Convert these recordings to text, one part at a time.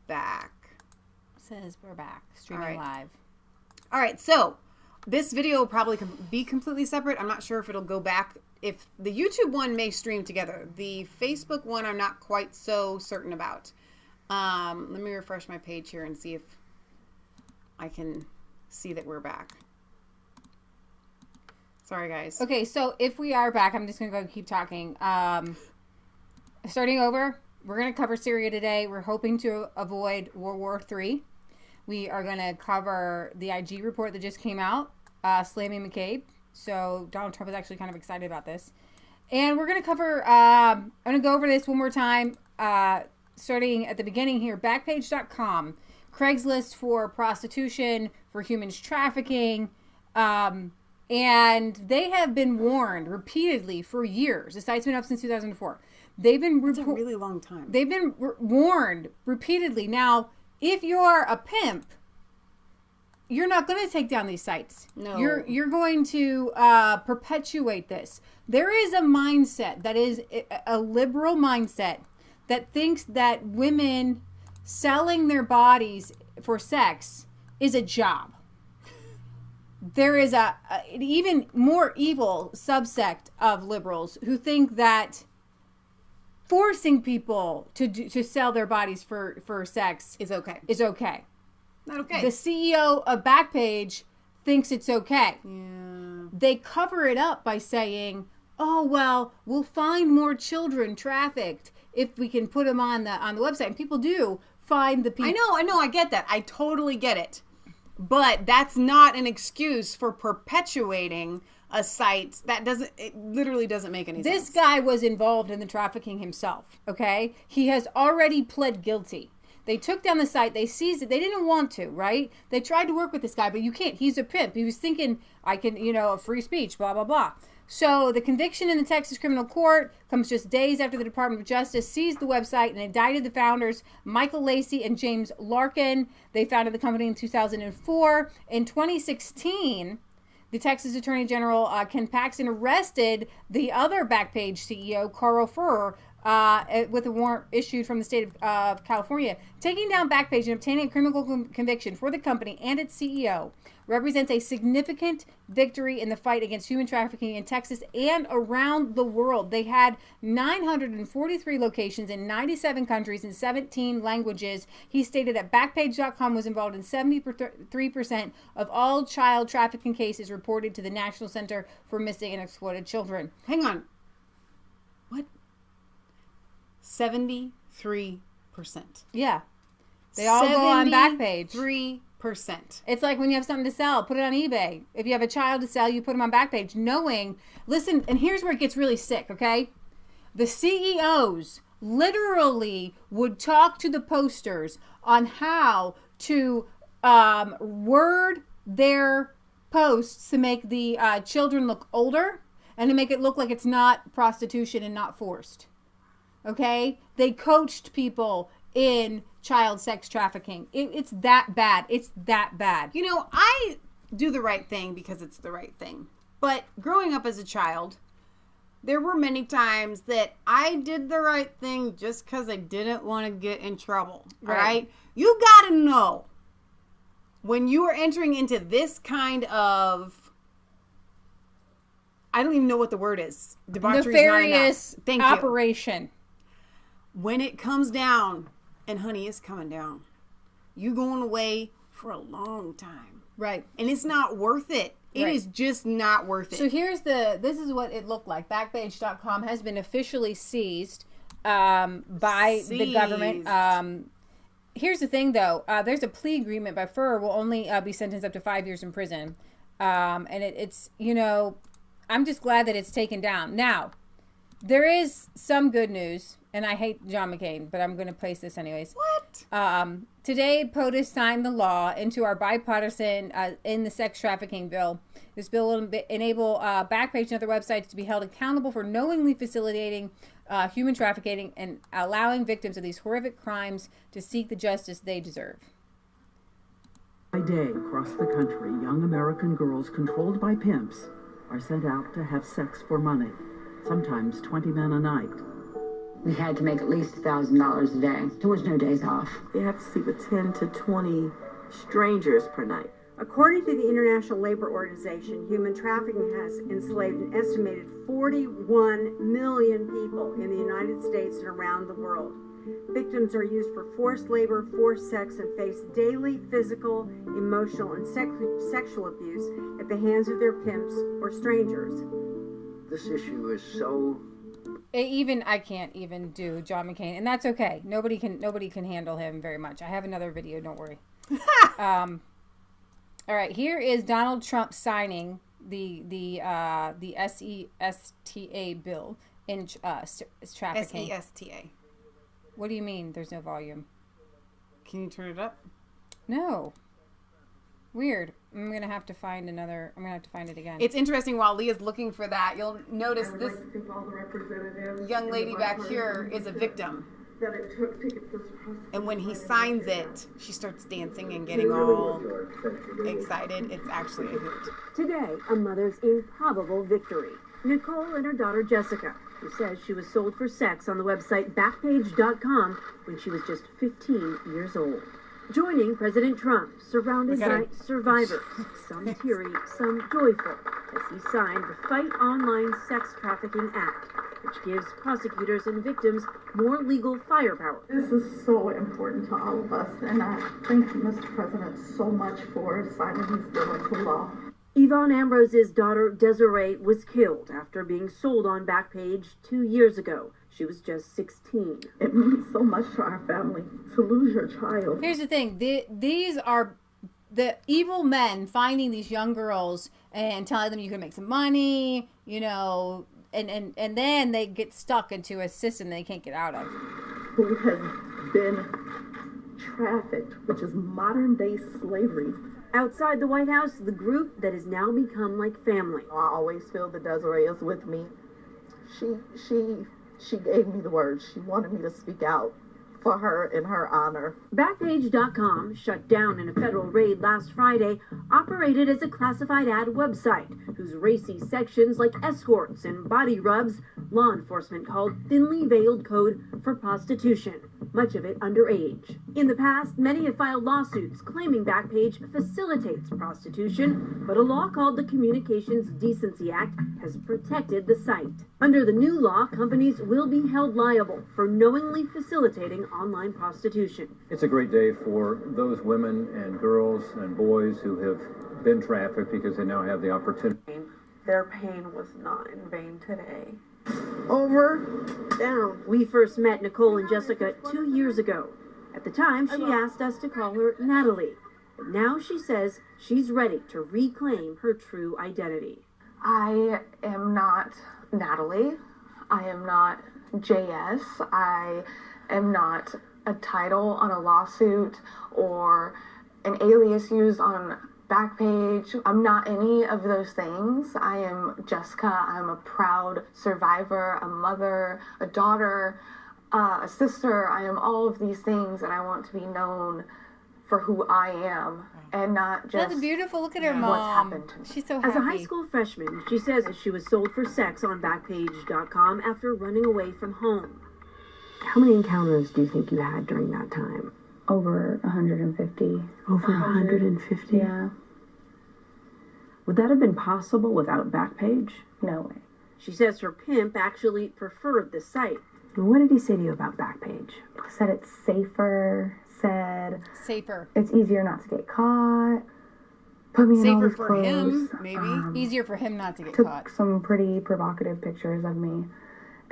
back. It says we're back. Streaming live. All right, so this video will probably be completely separate. I'm not sure if it'll go back. If the YouTube one may stream together. The Facebook one I'm not quite so certain about. Let me refresh my page here and see if I can see that we're back. Sorry, guys. Okay, so if we are back, I'm just going to go keep talking. Starting over, we're going to cover Syria today. We're hoping to avoid World War III. We are going to cover the IG report that just came out, slamming McCabe. So Donald Trump is actually kind of excited about this. And we're going to cover, I'm going to go over this one more time, starting at the beginning here, Backpage.com, Craigslist for prostitution, for humans trafficking, and they have been warned repeatedly for years. The site's been up since 2004. They've been That's a really long time. They've been warned repeatedly. Now, if you're a pimp, you're not going to take down these sites. No. You're going to perpetuate this. There is a mindset that is a liberal mindset that thinks that women selling their bodies for sex is a job. There is an even more evil subsect of liberals who think that forcing people to sell their bodies for sex is okay. Not okay. The CEO of Backpage thinks it's okay. Yeah. They cover it up by saying, "Oh well, we'll find more children trafficked if we can put them on the website." And people do find the people. I know, I get that. I totally get it. But that's not an excuse for perpetuating a site that literally doesn't make any sense. This guy was involved in the trafficking himself, okay? He has already pled guilty. They took down the site. They seized it. They didn't want to, right? They tried to work with this guy, but you can't. He's a pimp. He was thinking, I can, free speech, blah, blah, blah. So the conviction in the Texas criminal court comes just days after the Department of Justice seized the website and indicted the founders, Michael Lacey and James Larkin. They founded the company in 2004. In 2016, the Texas Attorney General, Ken Paxton, arrested the other Backpage CEO, Carl Furrer, with a warrant issued from the state of California. Taking down Backpage and obtaining a criminal conviction for the company and its CEO represents a significant victory in the fight against human trafficking in Texas and around the world. They had 943 locations in 97 countries and 17 languages. He stated that Backpage.com was involved in 73% of all child trafficking cases reported to the National Center for Missing and Exploited Children. Hang on. What? 73%. Yeah. They all go on Backpage. 3%. It's like when you have something to sell, put it on eBay. If you have a child to sell, you put them on Backpage, listen, and here's where it gets really sick, okay? The CEOs literally would talk to the posters on how to word their posts to make the children look older and to make it look like it's not prostitution and not forced. Okay? They coached people in child sex trafficking. It's that bad. It's that bad. I do the right thing because it's the right thing. But growing up as a child, there were many times that I did the right thing just because I didn't want to get in trouble. Right. All right? You got to know when you are entering into this kind of, I don't even know what the word is. Debauchery, nefarious Thank operation. You. When it comes down, and honey, it's coming down, you going away for a long time. Right. And it's not worth it. It is just not worth it. So this is what it looked like. Backpage.com has been officially seized by the government. Here's the thing, though. There's a plea agreement, but Furrer will only be sentenced up to 5 years in prison. And it's, I'm just glad that it's taken down. Now, there is some good news. And I hate John McCain, but I'm going to place this anyways. What? Today, POTUS signed the law into our bipartisan in the sex trafficking bill. This bill will enable Backpage and other websites to be held accountable for knowingly facilitating human trafficking and allowing victims of these horrific crimes to seek the justice they deserve. By day, across the country, young American girls controlled by pimps are sent out to have sex for money, sometimes 20 men a night. We had to make at least $1,000 a day. There was no days off. They have to sleep with 10 to 20 strangers per night. According to the International Labor Organization, human trafficking has enslaved an estimated 41 million people in the United States and around the world. Victims are used for forced labor, forced sex, and face daily physical, emotional, and sexual abuse at the hands of their pimps or strangers. This issue is so... I can't even do John McCain, and that's okay. Nobody can handle him very much. I have another video, don't worry. All right, here is Donald Trump signing the SESTA bill in trafficking. SESTA. What do you mean? There's no volume. Can you turn it up? No. Weird. I'm gonna have to find it again. It's interesting. While Leah's looking for that, you'll notice this young lady back here is a victim. And when he signs it, she starts dancing and getting all excited. It's actually a hoot. Today, a mother's improbable victory. Nicole and her daughter Jessica, who says she was sold for sex on the website Backpage.com when she was just 15 years old. Joining President Trump, surrounded by survivors, some teary, some joyful, as he signed the Fight Online Sex Trafficking Act, which gives prosecutors and victims more legal firepower. This is so important to all of us, and I thank you, Mr. President, so much for signing these bills into law. Yvonne Ambrose's daughter Desiree was killed after being sold on Backpage 2 years ago. She was just 16. It means so much to our family to lose your child. Here's the thing. These are the evil men finding these young girls and telling them you can make some money, you know, and then they get stuck into a system they can't get out of. Who has been trafficked, which is modern day slavery. Outside the White House, the group that has now become like family. I always feel that Desiree is with me. She gave me the word. She wanted me to speak out for her in her honor. Backpage.com, shut down in a federal raid last Friday, operated as a classified ad website whose racy sections like escorts and body rubs, law enforcement called thinly veiled code for prostitution, much of it underage. In the past, many have filed lawsuits claiming Backpage facilitates prostitution, but a law called the Communications Decency Act has protected the site. Under the new law, companies will be held liable for knowingly facilitating online prostitution. It's a great day for those women and girls and boys who have been trafficked because they now have the opportunity. Their pain was not in vain today. Over, down. We first met Nicole and Jessica 2 years ago. At the time, she asked us to call her Natalie. But now she says she's ready to reclaim her true identity. I am not Natalie. I am not JS. I am not a title on a lawsuit or an alias used on Backpage. I'm not any of those things. I am Jessica. I'm a proud survivor, a mother, a daughter, a sister. I am all of these things, and I want to be known for who I am and not just That's beautiful. Look at her mom. what's happened to me. She's so happy. As a high school freshman, she says she was sold for sex on Backpage.com after running away from home. How many encounters do you think you had during that time? Over 150. Over 150? Yeah. Would that have been possible without Backpage? No way. She says her pimp actually preferred the site. What did he say to you about Backpage? Said it's safer. Said Safer. it's easier not to get caught. Put me in all Safer these for clothes. him, maybe. Easier for him not to get Took caught. some pretty provocative pictures of me,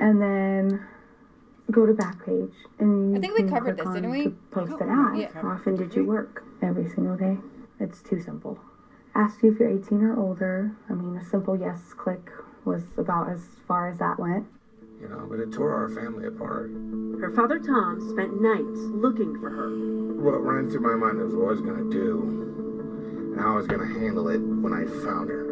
and then go to Backpage, and I think we you covered click this, on didn't we? to post an ad. Yeah. How often did you work? Every single day. It's too simple. Asked you if you're 18 or older. I mean, a simple yes click was about as far as that went. You know, but it tore our family apart. Her father Tom spent nights looking for her. What ran through my mind was what I was going to do and how I was going to handle it when I found her.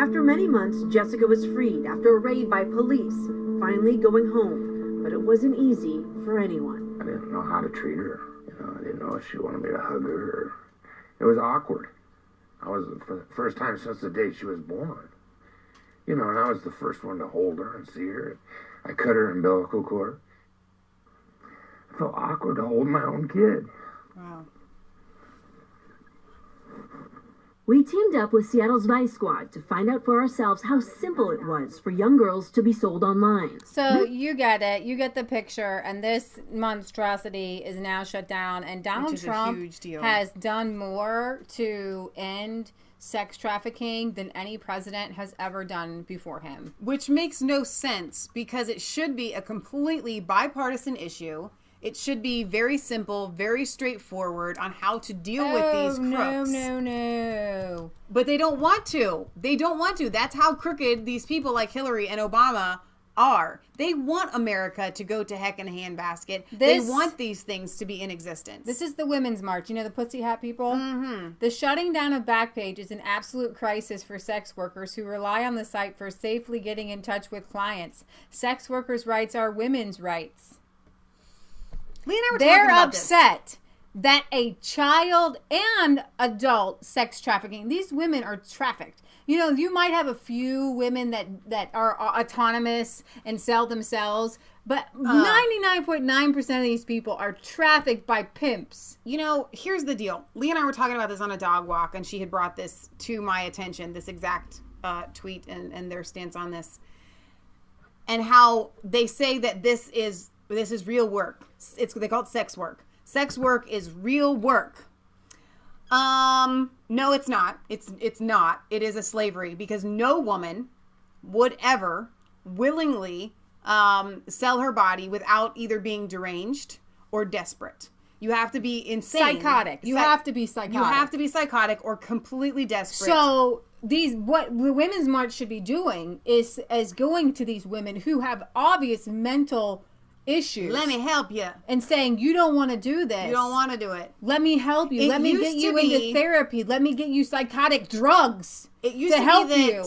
After many months, Jessica was freed after a raid by police, finally going home. But it wasn't easy for anyone. I didn't know how to treat her. You know, I didn't know if she wanted me to hug her. Or... It was awkward. I was, for the first time since the day she was born. You know, and I was the first one to hold her and see her. I cut her umbilical cord. felt awkward to hold my own kid. Wow. We teamed up with Seattle's Vice Squad to find out for ourselves how simple it was for young girls to be sold online. So you get it. You get the picture. And this monstrosity is now shut down. And Donald Trump has done more to end sex trafficking than any president has ever done before him. Which makes no sense because it should be a completely bipartisan issue. It should be very simple, very straightforward on how to deal with these crooks. No. But they don't want to. They don't want to. That's how crooked these people like Hillary and Obama are. They want America to go to heck in a handbasket. They want these things to be in existence. This is the Women's March. You know the Pussy Hat people? Mm-hmm. The shutting down of Backpage is an absolute crisis for sex workers who rely on the site for safely getting in touch with clients. Sex workers' rights are women's rights. They're upset that a child and adult sex trafficking, these women are trafficked. You know, you might have a few women that are autonomous and sell themselves, but 99.9% of these people are trafficked by pimps. You know, here's the deal. Lee and I were talking about this on a dog walk, and she had brought this to my attention, this exact tweet and their stance on this, and how they say that this is real work. They call it sex work. Sex work is real work. No, it's not. It's not. It is a slavery because no woman would ever willingly sell her body without either being deranged or desperate. You have to be insane. Psychotic. You have to be psychotic. You have to be psychotic or completely desperate. So what the Women's March should be doing is going to these women who have obvious mental issues. Let me help you. And saying, you don't want to do this. You don't want to do it. Let me help you. Let me get you into therapy. Let me get you psychotic drugs to help you.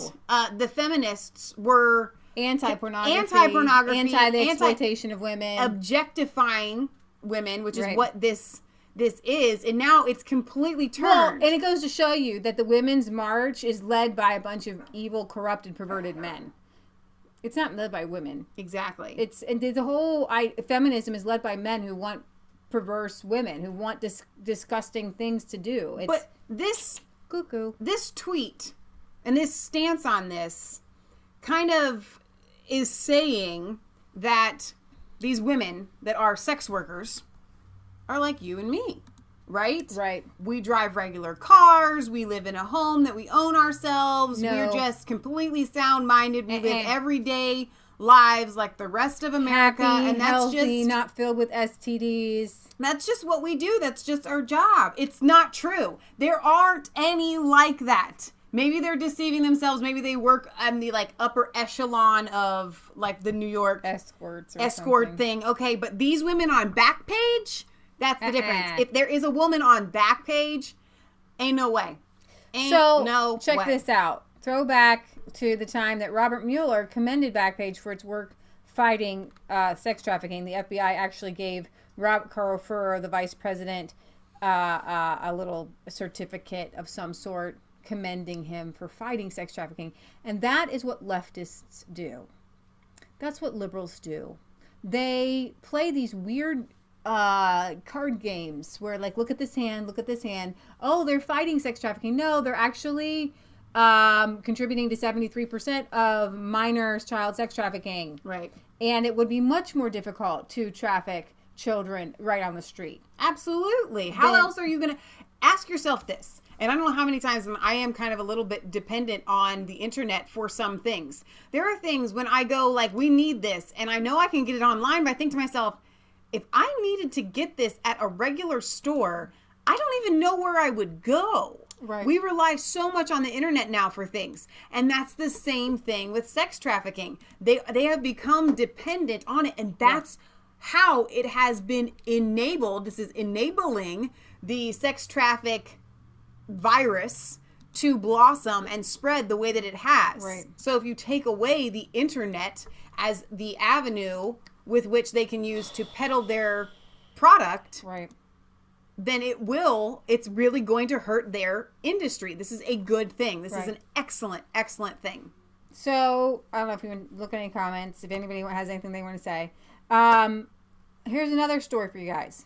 The feminists were anti-pornography, anti-exploitation of women, objectifying women, which is what this is, and now it's completely turned. Well, and it goes to show you that the Women's March is led by a bunch of evil, corrupted, perverted men. It's not led by women. Exactly. The whole feminism is led by men who want perverse women, who want disgusting things to do. But this tweet and this stance on this kind of is saying that these women that are sex workers are like you and me. Right? Right. We drive regular cars. We live in a home that we own ourselves. No. We're just completely sound-minded. We live everyday lives like the rest of America. Happy, and that's healthy, just not filled with STDs. That's just what we do. That's just our job. It's not true. There aren't any like that. Maybe they're deceiving themselves. Maybe they work on the upper echelon of the New York escort thing. Okay, but these women on Backpage, that's the difference. If there is a woman on Backpage, ain't no way. Check this out. Throwback to the time that Robert Mueller commended Backpage for its work fighting sex trafficking. The FBI actually gave Robert Carl Furr, the vice president, a little certificate of some sort commending him for fighting sex trafficking. And that is what leftists do. That's what liberals do. They play these weird card games where look at this hand. Oh, they're fighting sex trafficking. No, they're actually contributing to 73% of minors child sex trafficking. Right. And it would be much more difficult to traffic children right on the street. Absolutely. How else are you going to ask yourself this? And I don't know how many times I am kind of a little bit dependent on the internet for some things. There are things when I go we need this and I know I can get it online, but I think to myself, if I needed to get this at a regular store, I don't even know where I would go. Right. We rely so much on the internet now for things. And that's the same thing with sex trafficking. They have become dependent on it. And that's how it has been enabled. This is enabling the sex traffic virus to blossom and spread the way that it has. Right. So if you take away the internet as the avenue with which they can use to peddle their product, right, then it's really going to hurt their industry. This is a good thing. This is an excellent, excellent thing. So, I don't know if you want to look at any comments, if anybody has anything they want to say. here's another story for you guys.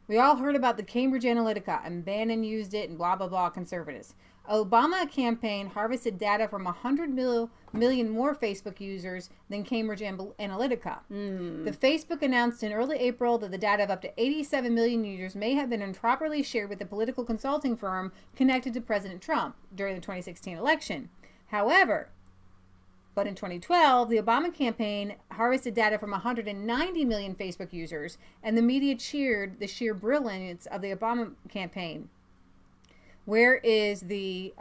We all heard about the Cambridge Analytica and Bannon used it and blah, blah, blah, conservatives. Obama campaign harvested data from 100 million more Facebook users than Cambridge Analytica. The Facebook announced in early April that the data of up to 87 million users may have been improperly shared with the political consulting firm connected to President Trump during the 2016 election. However, but in 2012, the Obama campaign harvested data from 190 million Facebook users, and the media cheered the sheer brilliance of the Obama campaign. Where is the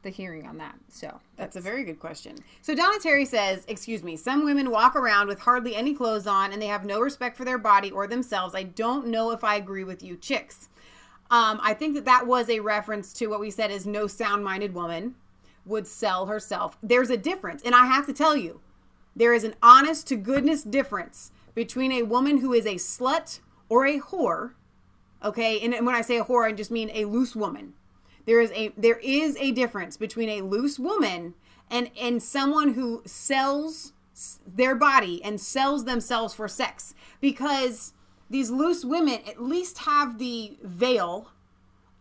hearing on that? So that's a very good question. So Donna Terry says, excuse me, some women walk around with hardly any clothes on and they have no respect for their body or themselves. I don't know if I agree with you chicks. I think that was a reference to what we said is no sound-minded woman would sell herself. There's a difference. And I have to tell you, there is an honest to goodness difference between a woman who is a slut or a whore. Okay. And when I say a whore, I just mean a loose woman. There is a difference between a loose woman and someone who sells their body and sells themselves for sex, because these loose women at least have the veil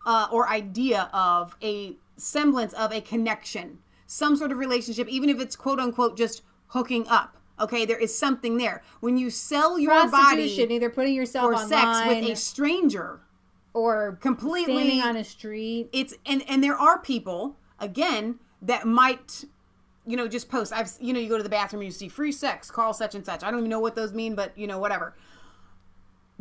or idea of a semblance of a connection, some sort of relationship, even if it's quote unquote just hooking up. Okay, there is something there. When you sell your body, either putting yourself for sex with a stranger or completely standing on a street, it's and there are people again that might, just post. You go to the bathroom and you see free sex, call such and such. I don't even know what those mean, but whatever.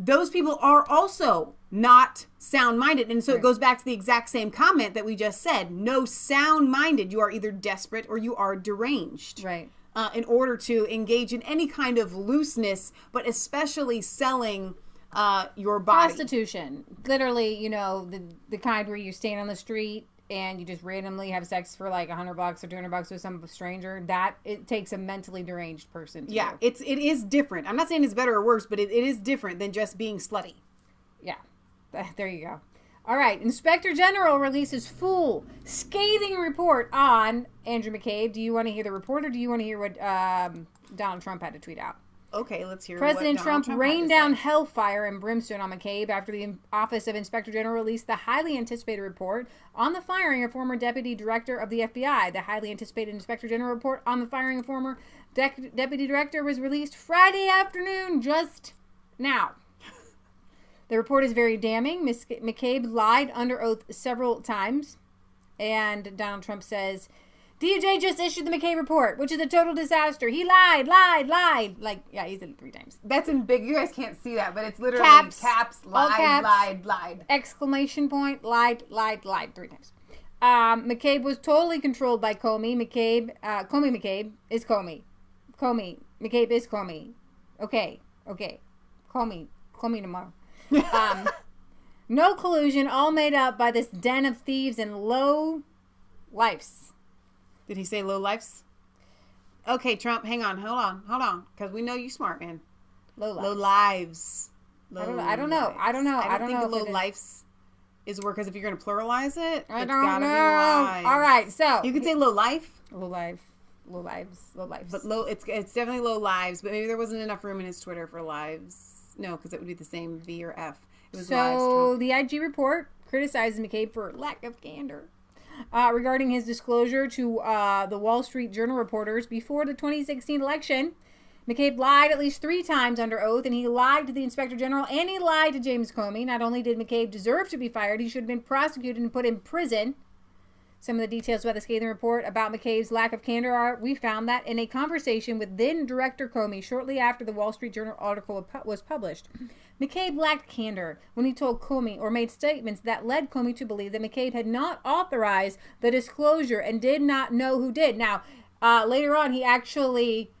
Those people are also not sound-minded. And so It goes back to the exact same comment that we just said. No sound-minded. You are either desperate or you are deranged. Right. In order to engage in any kind of looseness, but especially selling your body. Prostitution. Literally, the kind where you stand on the street and you just randomly have sex for like $100 or $200 with some stranger. That it takes a mentally deranged person to do. It is different. I'm not saying it's better or worse, but it is different than just being slutty. Yeah, there you go. All right, Inspector General releases full scathing report on Andrew McCabe. Do you want to hear the report, or do you want to hear what Donald Trump had to tweet out? Okay, let's hear President what Trump Trump rained down hellfire and brimstone on McCabe after the Office of Inspector General released the highly anticipated report on the firing of former Deputy Director of the FBI. The highly anticipated Inspector General report on the firing of former Deputy Director was released Friday afternoon, just now. The report is very damning. McCabe lied under oath several times, and Donald Trump says, DOJ just issued the McCabe report, which is a total disaster. He lied. Like, yeah, he said it 3 times. That's in big. You guys can't see that, but it's literally caps, lied. Exclamation point, lied 3 times. McCabe was totally controlled by Comey. McCabe is Comey. McCabe is Comey. Okay. Comey tomorrow. No collusion, all made up by this den of thieves and low lifes. Did he say low lifes? Okay, Trump, hang on, hold on, because we know you smart, man. Low lives. I don't know. I don't think know low lives is a word, because if you're going to pluralize it, I it's don't gotta know. be lives. All right, so you could say low life. Low lives. But it's definitely low lives. But maybe there wasn't enough room in his Twitter for lives. No, because it would be the same V or F. It was lives. So the IG report criticizes McCabe for lack of candor regarding his disclosure to the Wall Street Journal reporters before the 2016 election. McCabe lied at least 3 times under oath, and he lied to the Inspector General, and he lied to James Comey. Not only did McCabe deserve to be fired, he should have been prosecuted and put in prison. Some of the details about the scathing report about McCabe's lack of candor are, we found that in a conversation with then Director Comey shortly after the Wall Street Journal article was published, McCabe lacked candor when he told Comey or made statements that led Comey to believe that McCabe had not authorized the disclosure and did not know who did. Now, later on, he actually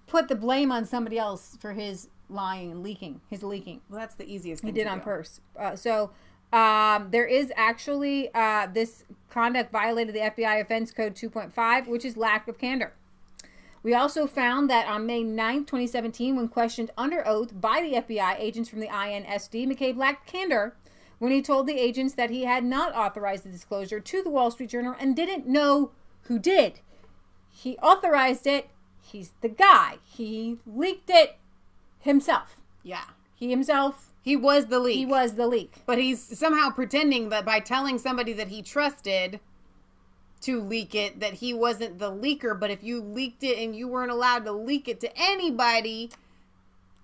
put the blame on somebody else for his lying and leaking. Well, that's the easiest thing he did on purse. There is actually this conduct violated the FBI Offense Code 2.5, which is lack of candor. We also found that on May 9th, 2017, when questioned under oath by the FBI agents from the INSD, McCabe lacked candor when he told the agents that he had not authorized the disclosure to the Wall Street Journal and didn't know who did. He authorized it. He's the guy. He leaked it himself. Yeah. He was the leak. He was the leak. But he's somehow pretending that by telling somebody that he trusted to leak it, that he wasn't the leaker. But if you leaked it and you weren't allowed to leak it to anybody,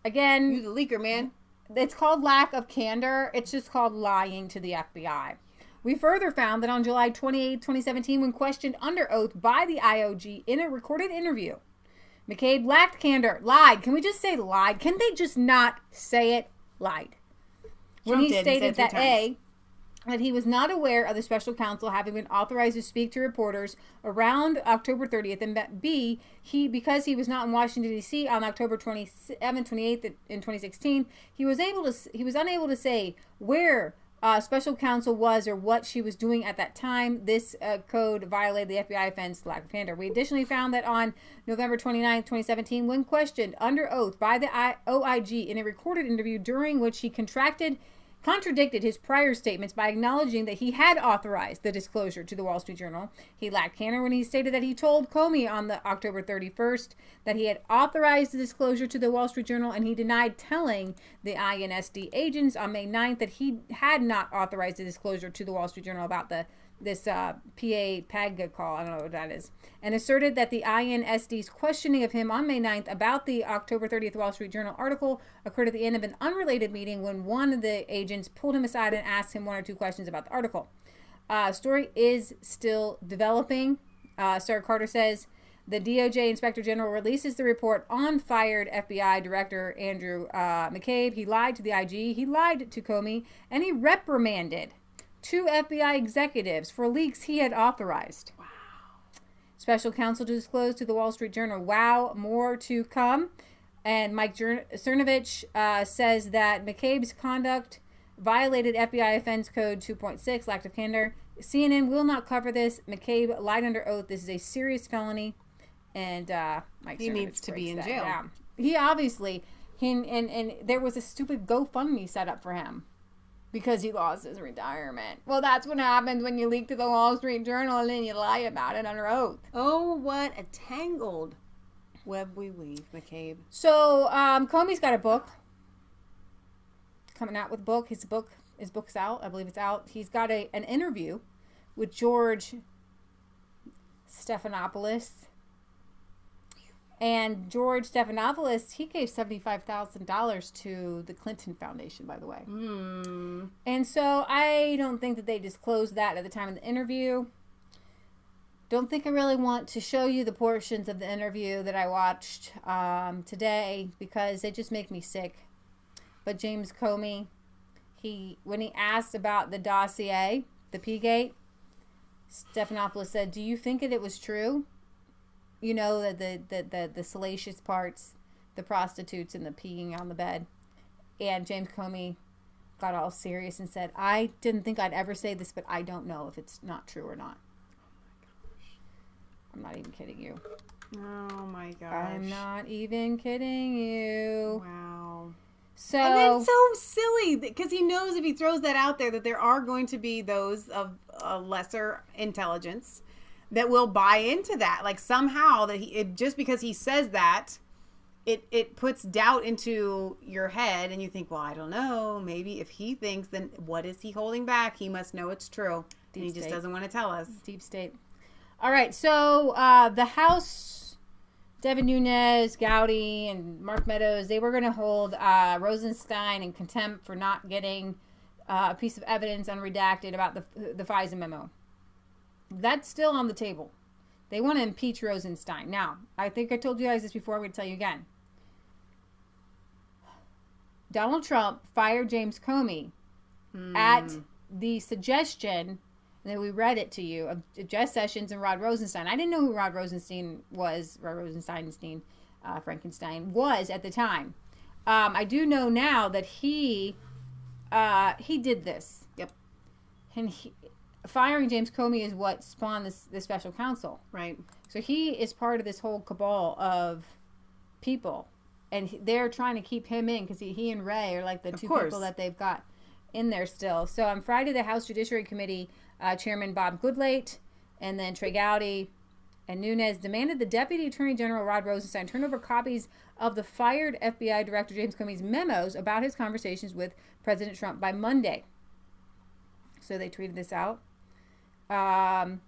again, you're the leaker, man. It's called lack of candor. It's just called lying to the FBI. We further found that on July 28, 2017, when questioned under oath by the IOG in a recorded interview, McCabe lacked candor, lied. Can we just say lied? Can they just not say it? Lied. When he stated that that he was not aware of the special counsel having been authorized to speak to reporters around October 30th, and B, because he was not in Washington D.C. on October 28th in 2016, he was unable to say where special counsel was or what she was doing at that time. This code violated the FBI offense lack of candor. We additionally found that on November 29th, 2017, when questioned under oath by the OIG in a recorded interview during which he contradicted his prior statements by acknowledging that he had authorized the disclosure to the Wall Street Journal. He lacked candor when he stated that he told Comey on the October 31st that he had authorized the disclosure to the Wall Street Journal, and he denied telling the INSD agents on May 9th that he had not authorized the disclosure to the Wall Street Journal about this PAG call, I don't know what that is, and asserted that the INSD's questioning of him on May 9th about the October 30th Wall Street Journal article occurred at the end of an unrelated meeting when one of the agents pulled him aside and asked him one or two questions about the article. Story is still developing. Sarah Carter says the DOJ Inspector General releases the report on fired FBI Director Andrew McCabe. He lied to the IG, he lied to Comey, and he reprimanded 2 FBI executives for leaks he had authorized. Wow. Special counsel to disclose to the Wall Street Journal. Wow, more to come. And Mike Cernovich says that McCabe's conduct violated FBI Offense Code 2.6, lack of candor. CNN will not cover this. McCabe lied under oath. This is a serious felony. And Mike he Cernovich needs to be in jail. Yeah. He obviously, and there was a stupid GoFundMe set up for him. Because he lost his retirement. Well, that's what happens when you leak to the Wall Street Journal and then you lie about it under oath. Oh, what a tangled web we weave, McCabe. So, Comey's got a book. Coming out with a book. His book's out. I believe it's out. He's got an interview with George Stephanopoulos. And George Stephanopoulos, he gave $75,000 to the Clinton Foundation, by the way. Mm. And so I don't think that they disclosed that at the time of the interview. Don't think I really want to show you the portions of the interview that I watched today because they just make me sick. But James Comey, when he asked about the dossier, the P-Gate, Stephanopoulos said, "Do you think that it was true? You know, the salacious parts, the prostitutes and the peeing on the bed." And James Comey got all serious and said, "I didn't think I'd ever say this, but I don't know if it's not true or not." I'm not even kidding you. Oh my gosh. I'm not even kidding you. Wow. So, and it's so silly because he knows if he throws that out there that there are going to be those of lesser intelligence that will buy into that. Like somehow that just because he says that, it puts doubt into your head and you think, well, I don't know. Maybe if he thinks, then what is he holding back? He must know it's true. And he just doesn't want to tell us. Deep state. All right. So the House, Devin Nunes, Gowdy, and Mark Meadows, they were going to hold Rosenstein in contempt for not getting a piece of evidence unredacted about the FISA memo. That's still on the table. They want to impeach Rosenstein. Now, I think I told you guys this before. I'm going to tell you again. Donald Trump fired James Comey at the suggestion, and we read it to you, of Jeff Sessions and Rod Rosenstein. I didn't know who Rod Rosenstein was, Frankenstein was at the time. I do know now that he did this. Yep. And firing James Comey is what spawned this special counsel. Right. So he is part of this whole cabal of people. And they're trying to keep him in because he and Ray are like the two people that they've got in there still. So on Friday, the House Judiciary Committee Chairman Bob Goodlate and then Trey Gowdy And Nunes demanded the Deputy Attorney General Rod Rosenstein turn over copies of the fired FBI Director James Comey's memos about his conversations with President Trump by Monday. So they tweeted this out. And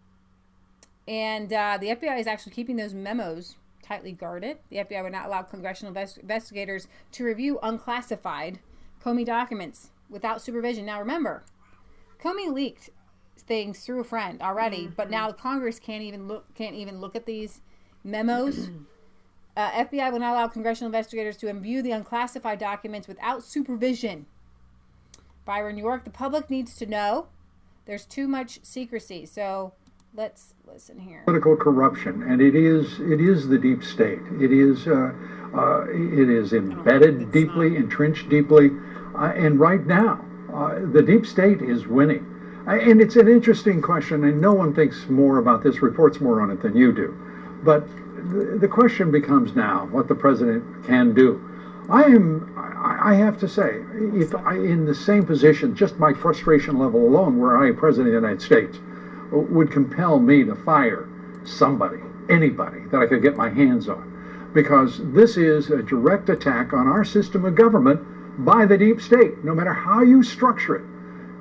the FBI is actually keeping those memos tightly guarded. The FBI would not allow congressional investigators to review unclassified Comey documents without supervision. Now remember, Comey leaked things through a friend already, but now Congress can't even look at these memos. FBI will not allow congressional investigators to view the unclassified documents without supervision. Byron, New York, the public needs to know there's too much secrecy. So let's listen here. Political corruption, and it is the deep state. It is embedded deeply, entrenched deeply, and right now the deep state is winning. And it's an interesting question, and no one thinks more about this, reports more on it than you do. But the question becomes now what the president can do. I have to say, if I, in the same position, just my frustration level alone, were I president of the United States, would compel me to fire somebody, anybody that I could get my hands on. Because this is a direct attack on our system of government by the deep state, no matter how you structure it.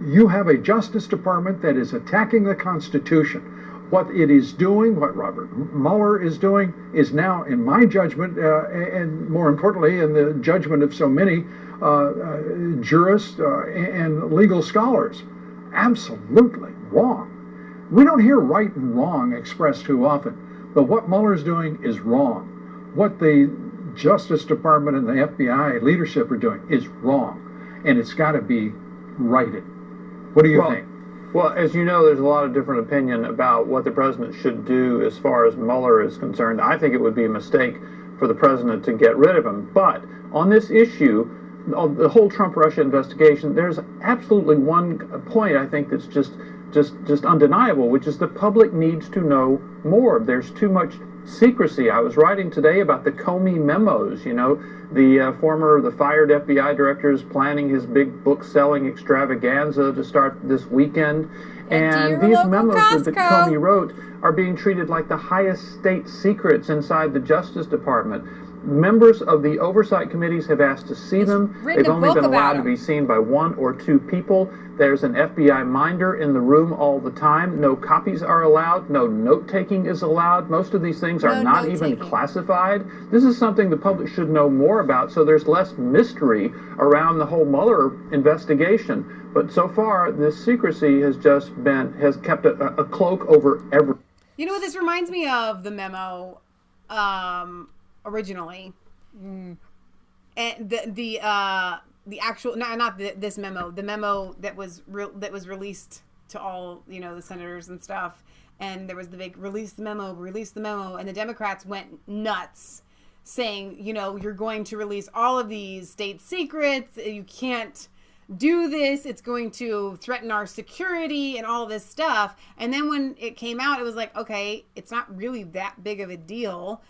You have a Justice Department that is attacking the Constitution. What it is doing, what Robert Mueller is doing, is now, in my judgment, and more importantly, in the judgment of so many jurists and legal scholars, absolutely wrong. We don't hear right and wrong expressed too often, but what Mueller is doing is wrong. What the Justice Department and the FBI leadership are doing is wrong, and it's got to be righted. What do you think? Well, as you know, there's a lot of different opinion about what the president should do as far as Mueller is concerned. I think it would be a mistake for the president to get rid of him. But on this issue, the whole Trump-Russia investigation, there's absolutely one point I think that's just undeniable, which is the public needs to know more. There's too much secrecy. I was writing today about the Comey memos, the fired FBI director is planning his big book-selling extravaganza to start this weekend. And these memos that Comey wrote are being treated like the highest state secrets inside the Justice Department. Members of the oversight committees have asked to see them. They've only been allowed to be seen by 1 or 2 people. There's an FBI minder in the room all the time. No copies are allowed. No note-taking is allowed. Most of these things are not even classified. This is something the public should know more about, so there's less mystery around the whole Mueller investigation. But so far, this secrecy has kept a cloak over everything. You know what this reminds me of? The memo, originally, and the actual this memo, the memo that was released to all the senators and stuff, and there was the big release the memo, and the Democrats went nuts, saying you're going to release all of these state secrets, you can't do this, it's going to threaten our security and all this stuff. And then when it came out, it was like, okay, it's not really that big of a deal.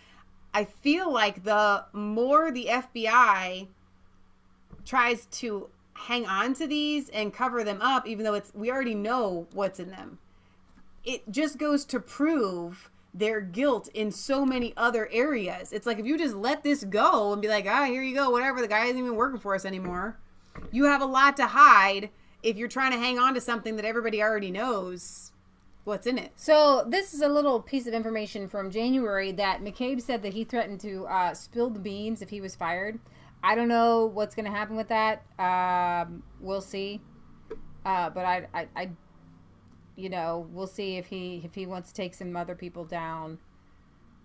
I feel like the more the FBI tries to hang on to these and cover them up, even though we already know what's in them, it just goes to prove their guilt in so many other areas. It's like, if you just let this go and be like, here you go, whatever, the guy isn't even working for us anymore. You have a lot to hide if you're trying to hang on to something that everybody already knows what's in it. So this is a little piece of information from January that McCabe said that he threatened to spill the beans if he was fired. I don't know what's going to happen with that. We'll see. But I we'll see if he wants to take some other people down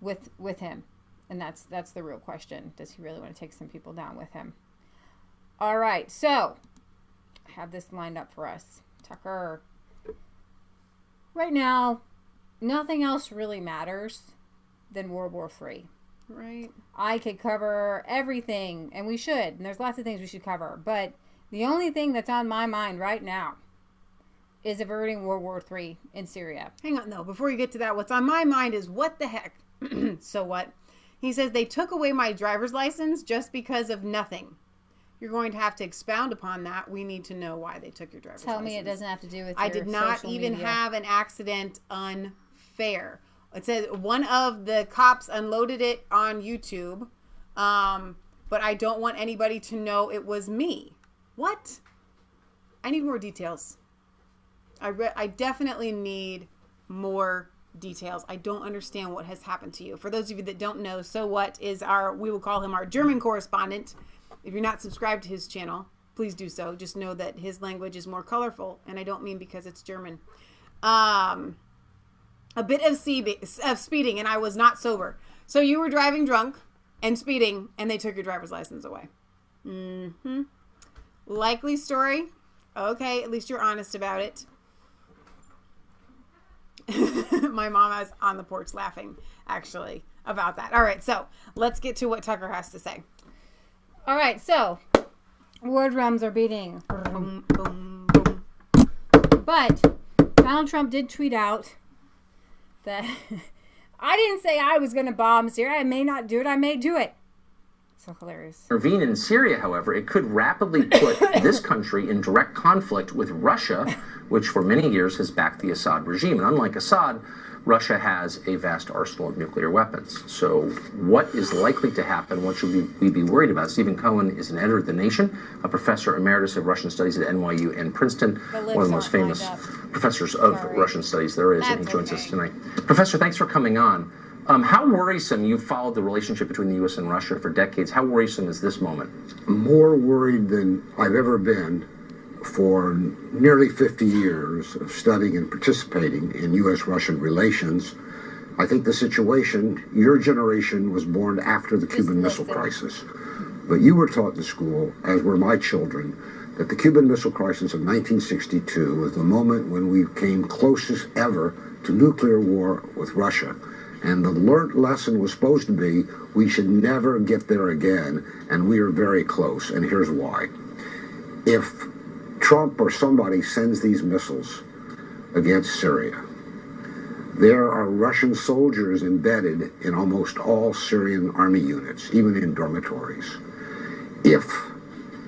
with him. And that's the real question. Does he really want to take some people down with him? All right, so I have this lined up for us. Tucker. Right now, nothing else really matters than World War III. Right. I could cover everything, and we should, and there's lots of things we should cover, but the only thing that's on my mind right now is averting World War III in Syria. Hang on, though. Before you get to that, what's on my mind is, what the heck? So what? He says, they took away my driver's license just because of nothing. You're going to have to expound upon that. We need to know why they took your driver's license. Tell me it doesn't have to do with I did not even media. have an accident. Unfair. It says one of the cops unloaded it on YouTube, but I don't want anybody to know it was me. What? I need more details. I definitely need more details. I don't understand what has happened to you. For those of you that don't know, So What is we will call him our German correspondent. If you're not subscribed to his channel, please do so. Just know that his language is more colorful, and I don't mean because it's German. A bit of speeding, and I was not sober. So you were driving drunk and speeding, and they took your driver's license away. Mm-hmm. Likely story. Okay, at least you're honest about it. My mom is on the porch laughing, actually, about that. All right, so let's get to what Tucker has to say. All right, so war drums are beating. Boom, boom, boom. But Donald Trump did tweet out that I didn't say I was going to bomb Syria. I may not do it. I may do it. So hilarious. Intervene in Syria, however, it could rapidly put this country in direct conflict with Russia, which for many years has backed the Assad regime. And unlike Assad, Russia has a vast arsenal of nuclear weapons. So what is likely to happen? What should we be worried about? Stephen Cohen is an editor of The Nation, a professor emeritus of Russian studies at NYU and Princeton, one of the most famous professors of Russian studies there is, and he joins us tonight. Professor, thanks for coming on. How worrisome, you've followed the relationship between the U.S. and Russia for decades, how worrisome is this moment? More worried than I've ever been for nearly 50 years of studying and participating in U.S.-Russian relations. I think the situation, your generation was born after the Cuban Missile Crisis. But you were taught in school, as were my children, that the Cuban Missile Crisis of 1962 was the moment when we came closest ever to nuclear war with Russia. And the learned lesson was supposed to be, we should never get there again, and we are very close, and here's why. If Trump or somebody sends these missiles against Syria, there are Russian soldiers embedded in almost all Syrian army units, even in dormitories. If,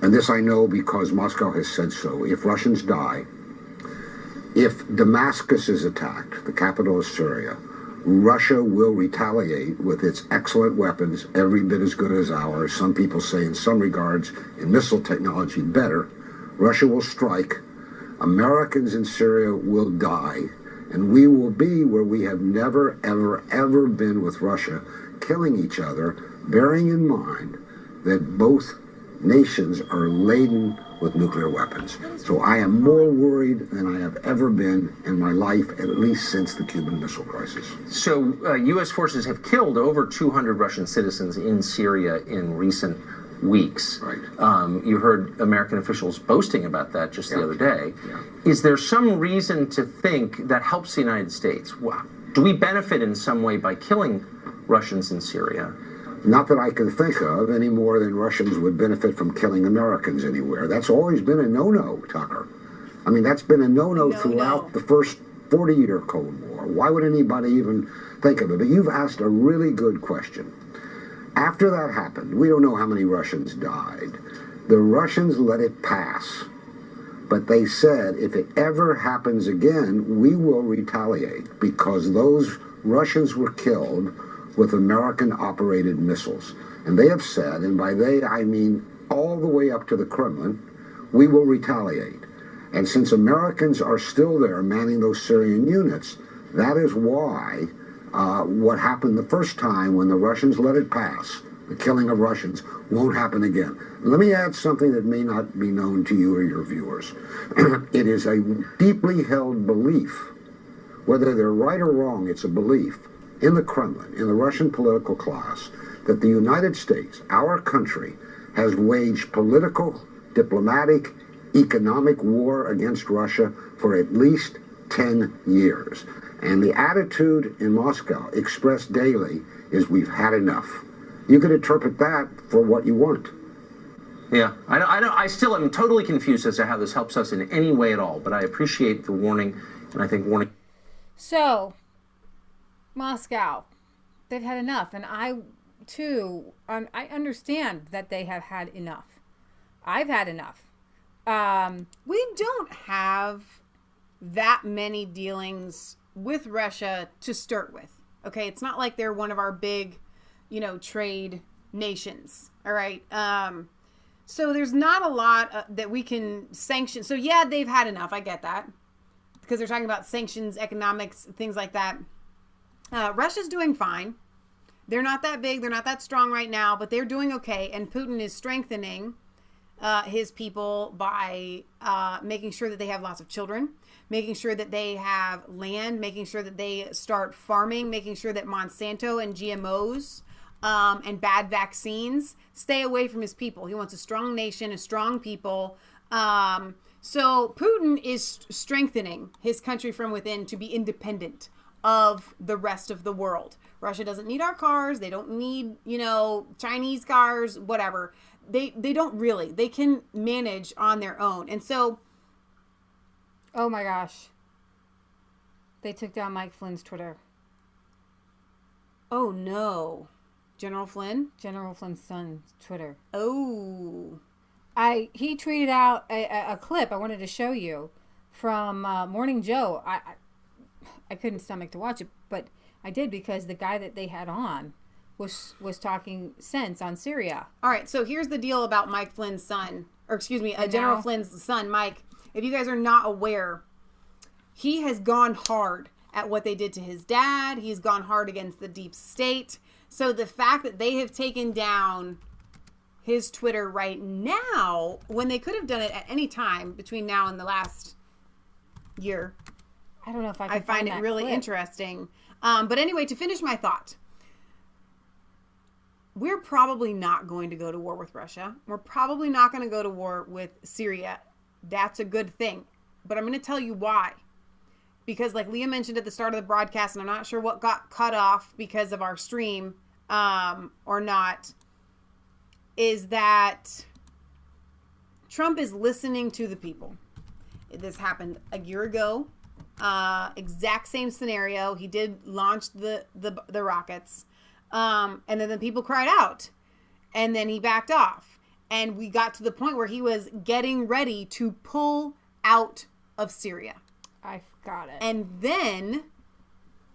and this I know because Moscow has said so, if Russians die, if Damascus is attacked, the capital of Syria, Russia will retaliate with its excellent weapons, every bit as good as ours. Some people say in some regards, in missile technology, better. Russia will strike. Americans in Syria will die. And we will be where we have never, ever, ever been with Russia, killing each other, bearing in mind that both nations are laden with nuclear weapons. So I am more worried than I have ever been in my life, at least since the Cuban Missile Crisis. So U.S. forces have killed over 200 Russian citizens in Syria in recent weeks. Right. You heard American officials boasting about that just the other day. Yeah. Is there some reason to think that helps the United States? Do we benefit in some way by killing Russians in Syria? Not that I can think of, any more than Russians would benefit from killing Americans anywhere. That's always been a no-no, Tucker. I mean, that's been a no-no throughout the first 40-year Cold War. Why would anybody even think of it? But you've asked a really good question. After that happened, we don't know how many Russians died. The Russians let it pass. But they said, if it ever happens again, we will retaliate, because those Russians were killed with American-operated missiles. And they have said, and by they I mean all the way up to the Kremlin, we will retaliate. And since Americans are still there manning those Syrian units, that is why what happened the first time when the Russians let it pass, the killing of Russians, won't happen again. Let me add something that may not be known to you or your viewers. It is a deeply held belief, whether they're right or wrong, it's a belief, in the Kremlin, in the Russian political class, that the United States, our country, has waged political, diplomatic, economic war against Russia for at least 10 years. And the attitude in Moscow, expressed daily, is we've had enough. You can interpret that for what you want. Yeah, I still am totally confused as to how this helps us in any way at all, but I appreciate the warning, and I think warning... So, Moscow, they've had enough, and I, too, I understand that they have had enough. I've had enough. We don't have that many dealings with Russia to start with. Okay, it's not like they're one of our big, trade nations. All right. So there's not a lot that we can sanction. So yeah, they've had enough. I get that, because they're talking about sanctions, economics, things like that. Russia's doing fine. They're not that big. They're not that strong right now, but they're doing okay. And Putin is strengthening his people by making sure that they have lots of children, making sure that they have land, making sure that they start farming, making sure that Monsanto and GMOs and bad vaccines stay away from his people. He wants a strong nation, a strong people. So Putin is strengthening his country from within to be independent of the rest of the world. Russia doesn't need our cars. They don't need, Chinese cars, whatever. They don't really. They can manage on their own. And so... Oh my gosh. They took down Mike Flynn's Twitter. Oh no. General Flynn? General Flynn's son's Twitter. Oh. He tweeted out a clip I wanted to show you from Morning Joe. I couldn't stomach to watch it, but I did because the guy that they had on was talking sense on Syria. All right, so here's the deal about Mike Flynn's son, or excuse me, General Flynn's son, Mike. If you guys are not aware, he has gone hard at what they did to his dad. He's gone hard against the deep state. So the fact that they have taken down his Twitter right now, when they could have done it at any time between now and the last year, I don't know if I find it really interesting. But anyway, to finish my thought, we're probably not going to go to war with Russia. We're probably not going to go to war with Syria. That's a good thing. But I'm going to tell you why. Because like Leah mentioned at the start of the broadcast, and I'm not sure what got cut off because of our stream or not, is that Trump is listening to the people. This happened a year ago. Exact same scenario. He did launch the rockets. And then the people cried out. And then he backed off. And we got to the point where he was getting ready to pull out of Syria. I got it. And then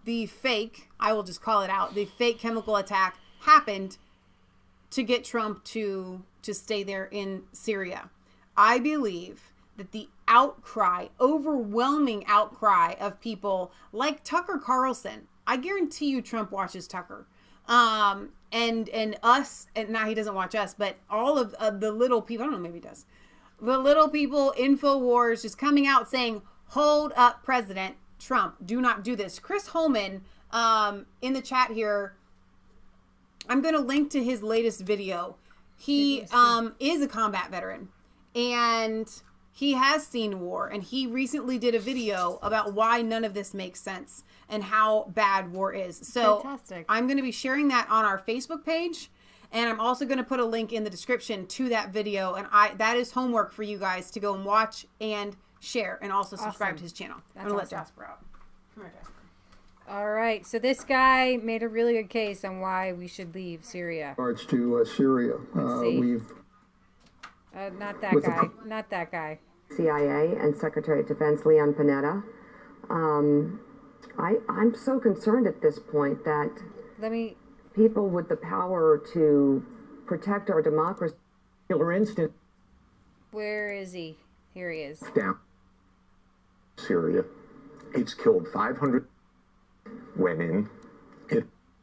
the fake, I will just call it out, the fake chemical attack happened to get Trump to stay there in Syria. I believe that the outcry, overwhelming outcry of people like Tucker Carlson, I guarantee you Trump watches Tucker. And us, and now he doesn't watch us, but all of the little people, I don't know, maybe he does. The little people, InfoWars, just coming out saying, hold up, President Trump, do not do this. Chris Holman, in the chat here, I'm going to link to his latest video. He is a combat veteran, and he has seen war, and he recently did a video about why none of this makes sense and how bad war is. So fantastic. I'm going to be sharing that on our Facebook page, and I'm also going to put a link in the description to that video, and that is homework for you guys to go and watch and share, and also subscribe to his channel. I'm going to let Jasper out. Come here, Jasper. All right, so this guy made a really good case on why we should leave Syria. In regards to Syria, we've... not that guy. Not that guy. CIA and Secretary of Defense Leon Panetta. I'm so concerned at this point that people with the power to protect our democracy. Where is he? Here he is. Down Syria. It's killed 500 women.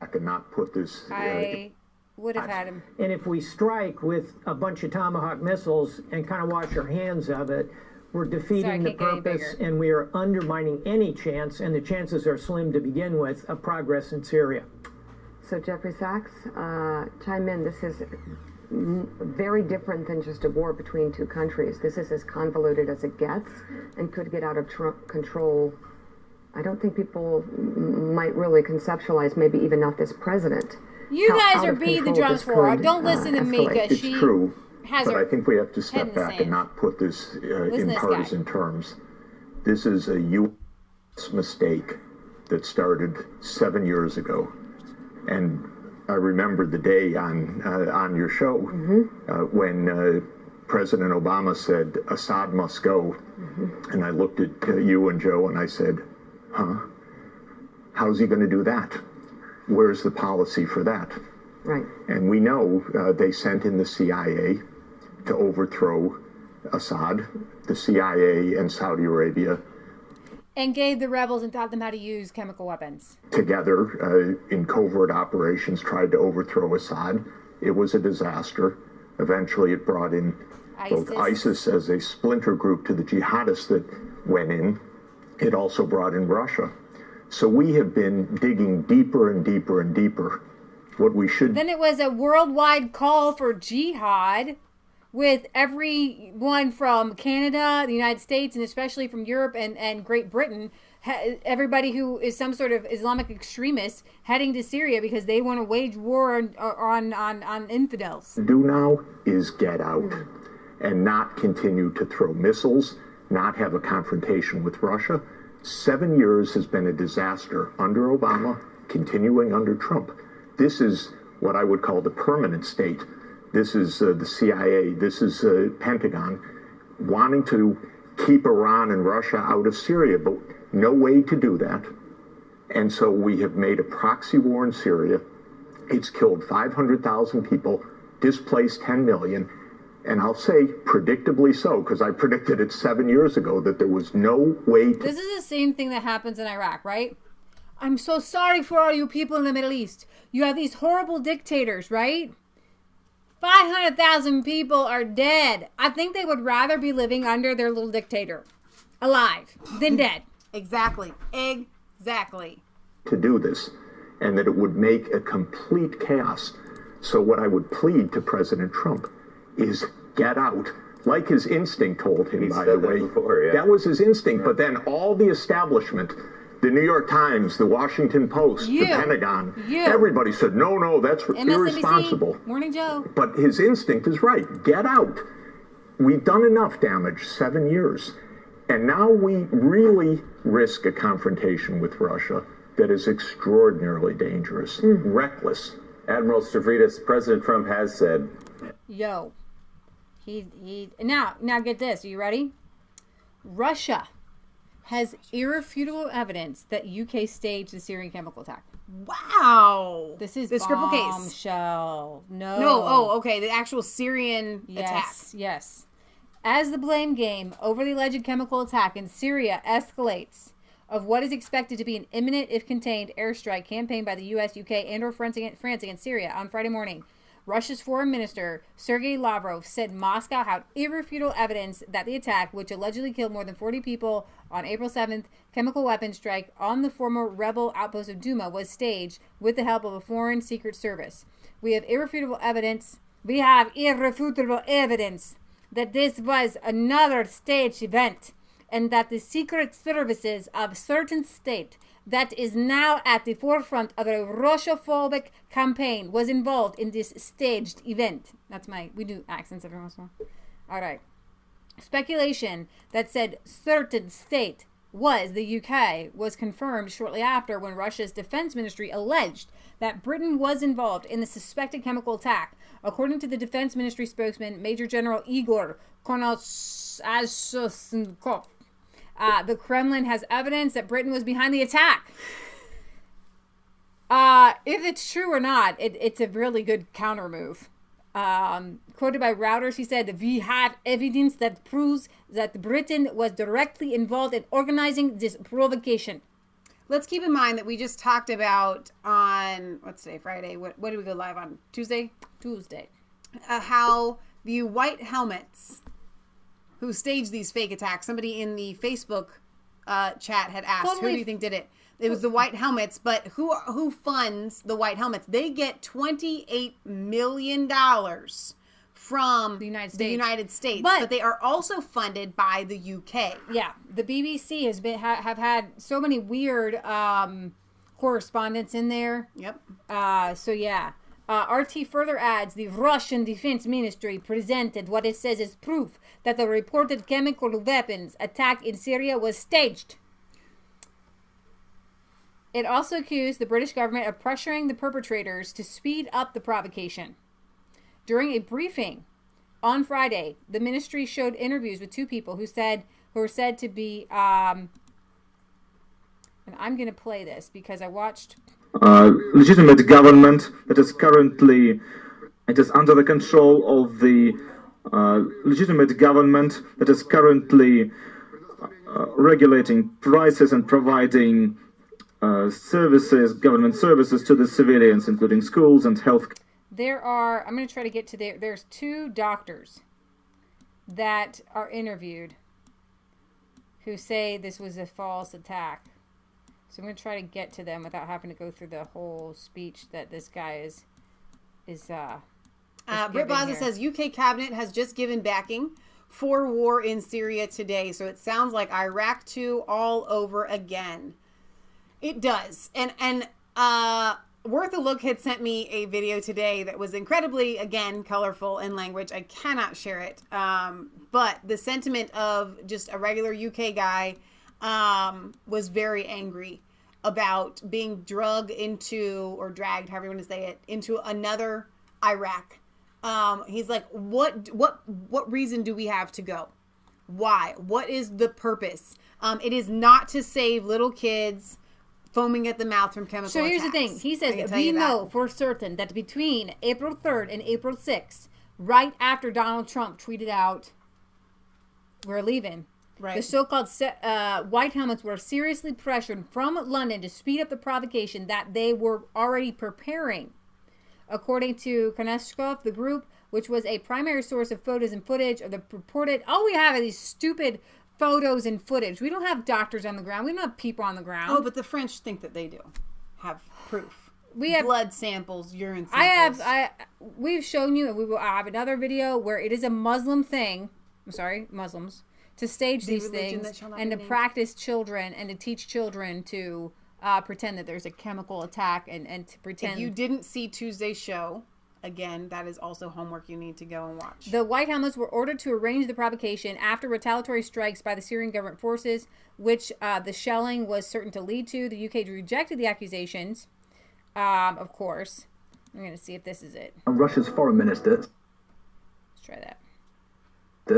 I could not put this... I would have had him. And if we strike with a bunch of Tomahawk missiles and kind of wash our hands of it, we're defeating the purpose and we are undermining any chance, and the chances are slim to begin with, of progress in Syria. So Jeffrey Sachs, chime in. This is very different than just a war between two countries. This is as convoluted as it gets and could get out of control. I don't think people might really conceptualize, maybe even not this president. You guys are beating the drums for her. Don't listen to Mika. It's true, but I think we have to step back and not put this in partisan terms. This is a U.S. mistake that started 7 years ago. And I remember the day on your show when President Obama said, Assad must go. And I looked at you and Joe and I said, huh? How's he going to do that? where's the policy for that? Right. And we know they sent in the CIA to overthrow Assad, the CIA and Saudi Arabia. And gave the rebels and taught them how to use chemical weapons. Together in covert operations tried to overthrow Assad. It was a disaster. Eventually it brought in both ISIS as a splinter group to the jihadists that went in. It also brought in Russia. So we have been digging deeper and deeper and deeper. What we should... Then it was a worldwide call for jihad with everyone from Canada, the United States, and especially from Europe and Great Britain, everybody who is some sort of Islamic extremist heading to Syria because they want to wage war on infidels. Do now is get out and not continue to throw missiles, not have a confrontation with Russia. 7 years has been a disaster under Obama, continuing under Trump. This is what I would call the permanent state. This is the CIA, this is Pentagon, wanting to keep Iran and Russia out of Syria, but no way to do that. And so we have made a proxy war in Syria. It's killed 500,000 people, displaced 10 million, and I'll say predictably so, because I predicted it 7 years ago that there was no way to... This is the same thing that happens in Iraq, right? I'm so sorry for all you people in the Middle East. You have these horrible dictators, right? 500,000 people are dead. I think they would rather be living under their little dictator, alive, than dead. Exactly. Exactly. To do this, and that it would make a complete chaos. So what I would plead to President Trump is get out. Like his instinct told him, by the way. Before, yeah. That was his instinct, but then all the establishment, the New York Times, the Washington Post, the Pentagon, everybody said, no, that's irresponsible. Morning Joe. But his instinct is right. Get out. We've done enough damage, 7 years. And now we really risk a confrontation with Russia that is extraordinarily dangerous, reckless. Admiral Stavridis, President Trump has said... Yo. Now get this. Are you ready? Russia has irrefutable evidence that UK staged the Syrian chemical attack. Wow. This is the Skripal case. Bombshell. No. Oh, okay. The actual Syrian attack. Yes. As the blame game over the alleged chemical attack in Syria escalates of what is expected to be an imminent, if contained, airstrike campaign by the U.S., UK, and or France against Syria on Friday morning, Russia's foreign minister, Sergei Lavrov, said Moscow had irrefutable evidence that the attack, which allegedly killed more than 40 people on April 7th, chemical weapons strike on the former rebel outpost of Duma, was staged with the help of a foreign secret service. We have irrefutable evidence that this was another staged event and that the secret services of certain state that is now at the forefront of a Russophobic campaign was involved in this staged event. We do accents every once in a while. All right. Speculation that said certain state was the UK was confirmed shortly after when Russia's defense ministry alleged that Britain was involved in the suspected chemical attack. According to the defense ministry spokesman, Major General Igor Konashenkov, the Kremlin has evidence that Britain was behind the attack. If it's true or not, it's a really good counter move. Quoted by Rodgers, he said, "We have evidence that proves that Britain was directly involved in organizing this provocation." Let's keep in mind that we just talked about on, what's today, Friday? What did we go live on? Tuesday? How the white helmets who staged these fake attacks, somebody in the Facebook chat had asked, who do you think did it? It was the white helmets, but who funds the white helmets? They get $28 million from the United States, but they are also funded by the UK. Yeah, the BBC has have had so many weird correspondence in there. Yep. RT further adds, the Russian Defense Ministry presented what it says is proof that the reported chemical weapons attack in Syria was staged. It also accused the British government of pressuring the perpetrators to speed up the provocation. During a briefing on Friday, the ministry showed interviews with two people who were said to be, and I'm going to play this because I watched legitimate government that is currently, it is under the control of the legitimate government that is currently regulating prices and providing services, government services to the civilians, including schools and health. I'm going to try to get to there's 2 doctors that are interviewed who say this was a false attack. So I'm going to try to get to them without having to go through the whole speech that this guy is Britt Baza says UK cabinet has just given backing for war in Syria today. So it sounds like Iraq 2 all over again. It does. And Worth a Look had sent me a video today that was incredibly, again, colorful in language. I cannot share it. But the sentiment of just a regular UK guy was very angry about being dragged, however you want to say it, into another Iraq. He's like, what reason do we have to go? Why? What is the purpose? It is not to save little kids foaming at the mouth from chemical attacks. So here's the thing. He says, we know for certain that between April 3rd and April 6th, right after Donald Trump tweeted out, we're leaving, right, the so-called white helmets were seriously pressured from London to speed up the provocation that they were already preparing. According to Koneshkov, the group, which was a primary source of photos and footage of the purported, all we have are these stupid photos and footage. We don't have doctors on the ground. We don't have people on the ground. Oh, but the French think that they do have proof. We have blood samples, urine samples. We've shown you, and we will have another video where it is a Muslim thing. I'm sorry, Muslims, to stage these things and to practice children and to teach children to pretend that there's a chemical attack and to pretend. If you didn't see Tuesday's show, again, that is also homework you need to go and watch. The White Helmets were ordered to arrange the provocation after retaliatory strikes by the Syrian government forces, which the shelling was certain to lead to. The UK rejected the accusations, of course. I'm going to see if this is it. Russia's foreign minister, let's try that,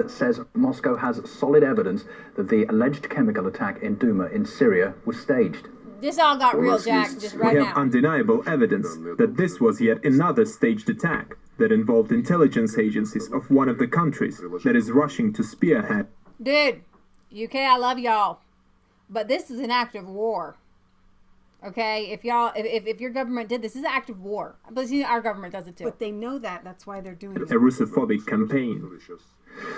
says Moscow has solid evidence that the alleged chemical attack in Duma in Syria was staged. This all got real, Jack, just right now. We have undeniable evidence that this was yet another staged attack that involved intelligence agencies of one of the countries that is rushing to spearhead. Dude, UK, I love y'all, but this is an act of war. Okay, if your government did this is an act of war. But see, our government does it too. But they know that. That's why they're doing it. A Russophobic campaign.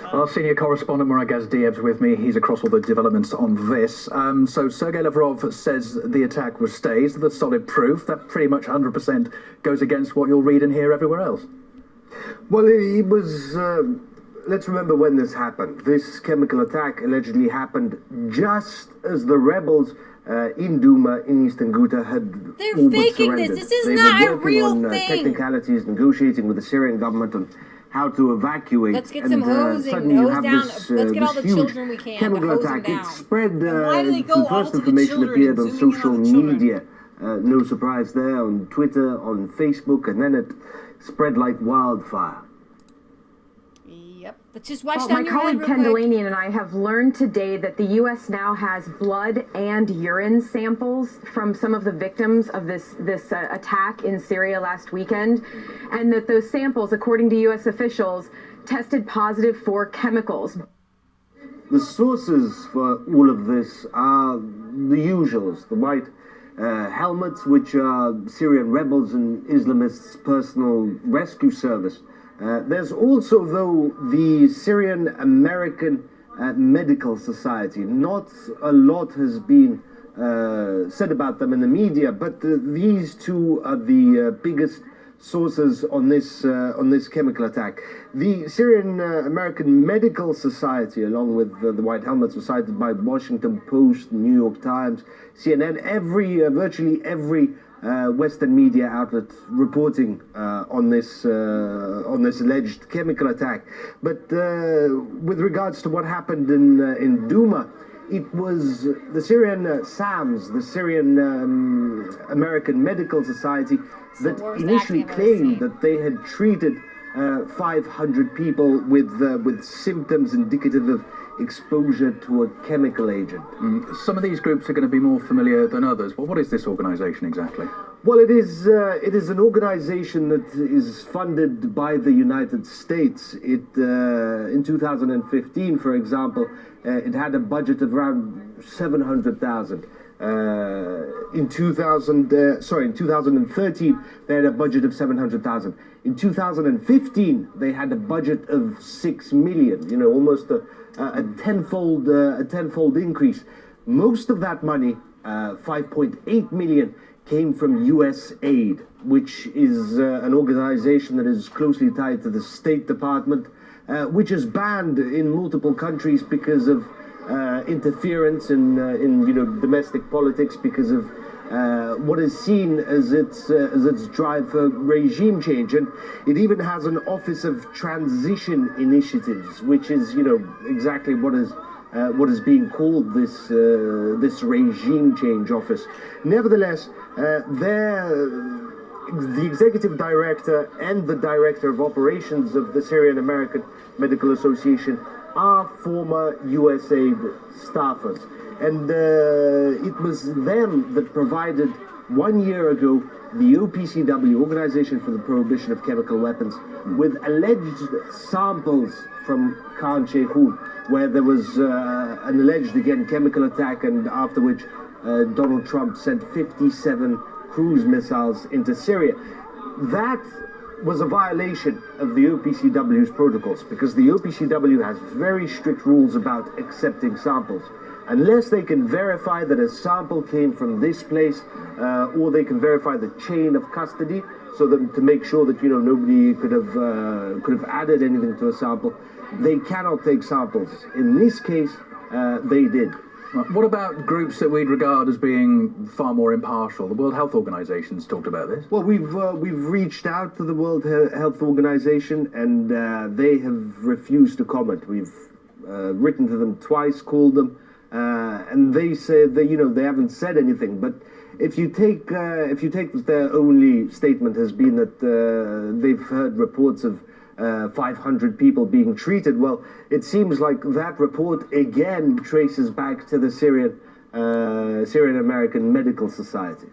Our senior correspondent Murat Diev's with me. He's across all the developments on this. So Sergei Lavrov says the attack was staged. That's solid proof. That pretty much 100% goes against what you'll read and hear everywhere else. Well, it was... let's remember when this happened. This chemical attack allegedly happened just as the rebels in Duma, in Eastern Ghouta, had They're faking this. This is not a real thing. Technicalities, negotiating with the Syrian government on how to evacuate. Let's get some hosing, hose down. Let's get all the children we can to hose them down. It spread, the first information appeared on social media. No surprise there, on Twitter, on Facebook, and then it spread like wildfire. Yep. Let's just watch my colleague Ken Delaney and I have learned today that the U.S. now has blood and urine samples from some of the victims of this attack in Syria last weekend, and that those samples, according to U.S. officials, tested positive for chemicals. The sources for all of this are the usuals, the white helmets, which are Syrian rebels and Islamists' personal rescue service. There's also, though, the Syrian American Medical Society. Not a lot has been said about them in the media, but these two are the biggest sources on this chemical attack. The Syrian American Medical Society, along with the White Helmets, was cited by Washington Post, New York Times, CNN, virtually every Western media outlet reporting on this alleged chemical attack. But with regards to what happened in Duma, it was the Syrian SAMS, the Syrian American Medical Society, that initially claimed that they had treated 500 people with symptoms indicative of exposure to a chemical agent. Some of these groups are going to be more familiar than others. Well, what is this organisation exactly? Well, it is an organization that is funded by the United States. It in 2015, for example, it had a budget of around 700,000. In 2013, they had a budget of 700,000. In 2015, they had a budget of 6 million. You know, almost a tenfold increase. Most of that money, 5.8 million, came from U.S. aid, which is an organization that is closely tied to the State Department, which is banned in multiple countries because of interference in domestic politics, because of what is seen as its drive for regime change. And it even has an Office of Transition Initiatives, which is exactly what is being called this regime change office. Nevertheless, the executive director and the director of operations of the Syrian American Medical Association are former USAID staffers. And it was them that provided 1 year ago the OPCW, Organization for the Prohibition of Chemical Weapons, with alleged samples from Khan Sheikhoun, where there was an alleged, again, chemical attack, and after which Donald Trump sent 57 cruise missiles into Syria. That was a violation of the OPCW's protocols, because the OPCW has very strict rules about accepting samples. Unless they can verify that a sample came from this place, or they can verify the chain of custody, so that to make sure that nobody could have added anything to a sample, they cannot take samples. In this case, they did. What about groups that we'd regard as being far more impartial? The World Health Organization's talked about this. Well, we've reached out to the World Health Organization, and they have refused to comment. We've written to them twice, called them, and they say that they haven't said anything. But if you take that their only statement has been that they've heard reports of 500 people being treated, well, it seems like that report again traces back to the Syrian American Medical Society.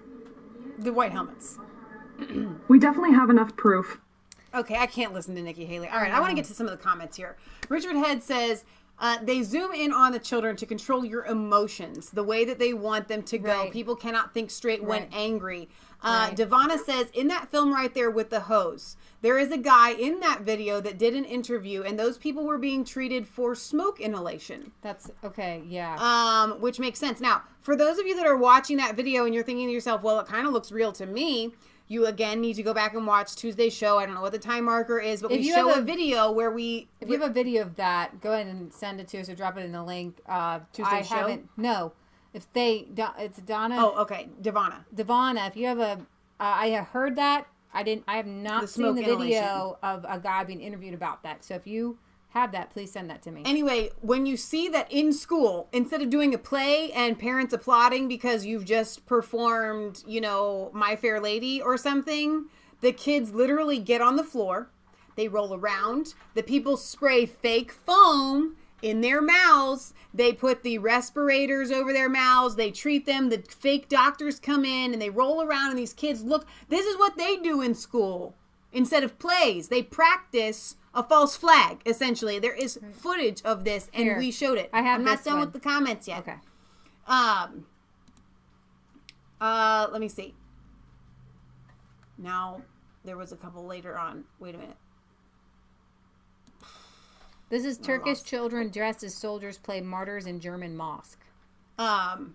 The white helmets. We definitely have enough proof. Okay, I can't listen to Nikki Haley. All right, I want to get to some of the comments here. Richard Head says, they zoom in on the children to control your emotions, the way that they want them to go. Right. People cannot think straight when angry. Devonna says, in that film right there with the hose, there is a guy in that video that did an interview, and those people were being treated for smoke inhalation. That's okay, yeah. Which makes sense. Now, for those of you that are watching that video and you're thinking to yourself, well, it kind of looks real to me, you again need to go back and watch Tuesday's show. I don't know what the time marker is, but we show a video where we... If you have a video of that, go ahead and send it to us or drop it in the link. Tuesday's show? No. If it's Donna. Oh, okay. Devonna, if you have I have heard that. I have not seen the video of a guy being interviewed about that. So if you have that, please send that to me. Anyway, when you see that in school, instead of doing a play and parents applauding because you've just performed, My Fair Lady or something, the kids literally get on the floor, they roll around, the people spray fake foam in their mouths, they put the respirators over their mouths, they treat them, the fake doctors come in and they roll around, and these kids look, this is what they do in school. Instead of plays, they practice a false flag, essentially. There is footage of this, and we showed it. I'm not done with the comments yet. Okay. Let me see. Now, there was a couple later on. Wait a minute. This is Turkish children dressed as soldiers play martyrs in German mosque. Ron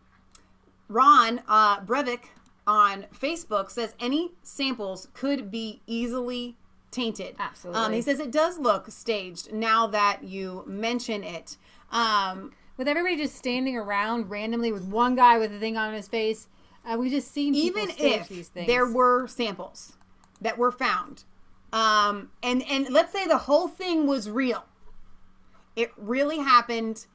Brevik on Facebook says any samples could be easily tainted. Absolutely. He says it does look staged now that you mention it. With everybody just standing around randomly with one guy with a thing on his face, we just seen people even stage if these things. There were samples that were found, and let's say the whole thing was real. It really happened.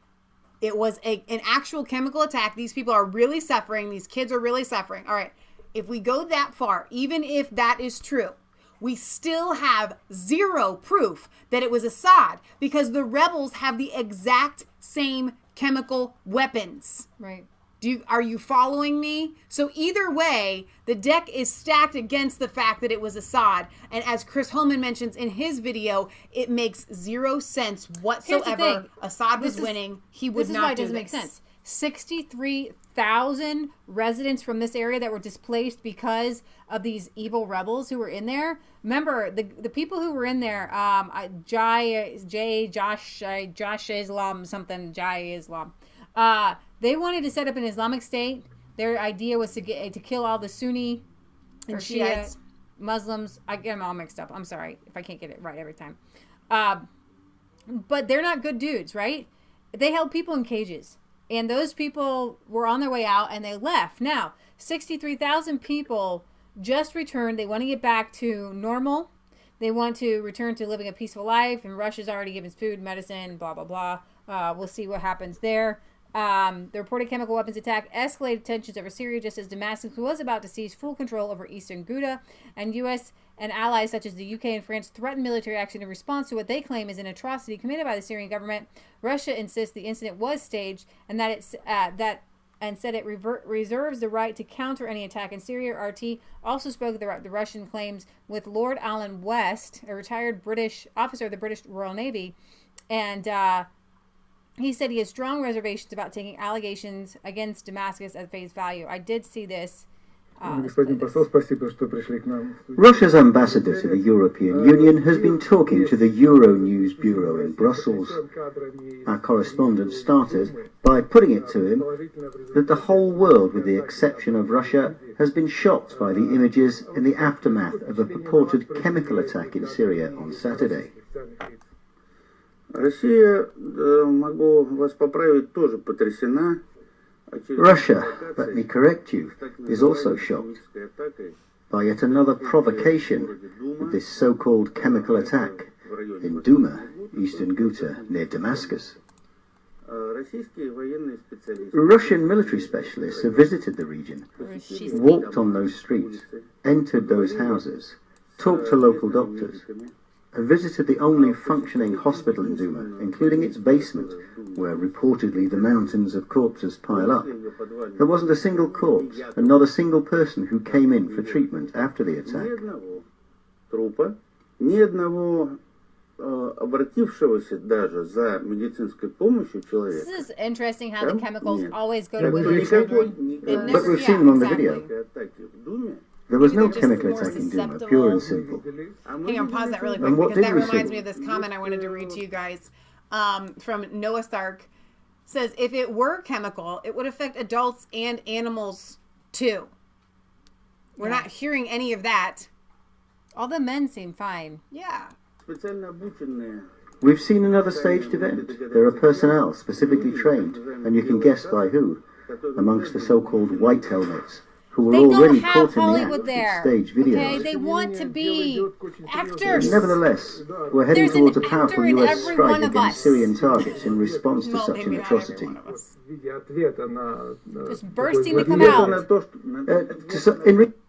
It was an actual chemical attack. These people are really suffering. These kids are really suffering. All right. If we go that far, even if that is true, we still have zero proof that it was Assad, because the rebels have the exact same chemical weapons. Right. Are you following me? So either way, the deck is stacked against the fact that it was Assad. And as Chris Holman mentions in his video, it makes zero sense whatsoever. Assad was winning. He would not do this. This is why it doesn't make sense. 63,000 residents from this area that were displaced because of these evil rebels who were in there. Remember, the people who were in there, Josh Islam, something, Jai Islam. They wanted to set up an Islamic State. Their idea was to kill all the Sunni and Shia Muslims. I get them all mixed up. I'm sorry if I can't get it right every time. But they're not good dudes, right? They held people in cages. And those people were on their way out and they left. Now, 63,000 people just returned. They want to get back to normal. They want to return to living a peaceful life. And Russia's already given food, medicine, blah, blah, blah. We'll see what happens there. The reported chemical weapons attack escalated tensions over Syria just as Damascus was about to seize full control over eastern Ghouta, and U.S. and allies such as the UK and France threatened military action in response to what they claim is an atrocity committed by the Syrian government. Russia insists the incident was staged and that said it reserves the right to counter any attack in Syria. RT also spoke of the Russian claims with Lord Alan West, a retired British officer of the British Royal Navy, and he said he has strong reservations about taking allegations against Damascus at face value. I did see this. Russia's ambassador to the European Union has been talking to the Euronews Bureau in Brussels. Our correspondent started by putting it to him that the whole world, with the exception of Russia, has been shocked by the images in the aftermath of a purported chemical attack in Syria on Saturday. Russia, let me correct you, is also shocked by yet another provocation with this so-called chemical attack in Duma, eastern Ghouta, near Damascus. Russian military specialists have visited the region, walked on those streets, entered those houses, talked to local doctors, have visited the only functioning hospital in Duma, including its basement, where reportedly the mountains of corpses pile up. There wasn't a single corpse, and not a single person who came in for treatment after the attack. This is interesting how the chemicals always go to women and children. But we've seen them on the video. There was no chemical attack in Duma, pure and simple. Hang on, pause that really quick, because that reminds me of this comment I wanted to read to you guys from Noah Stark. Says, if it were chemical, it would affect adults and animals too. We're not hearing any of that. All the men seem fine. Yeah. We've seen another staged event. There are personnel specifically trained, and you can guess by who, amongst the so-called white helmets, who were already caught in the act of stage videos. Okay, they want to be actors. Nevertheless, we're heading towards a powerful US strike against Syrian targets in response to such an atrocity. Just bursting to come out.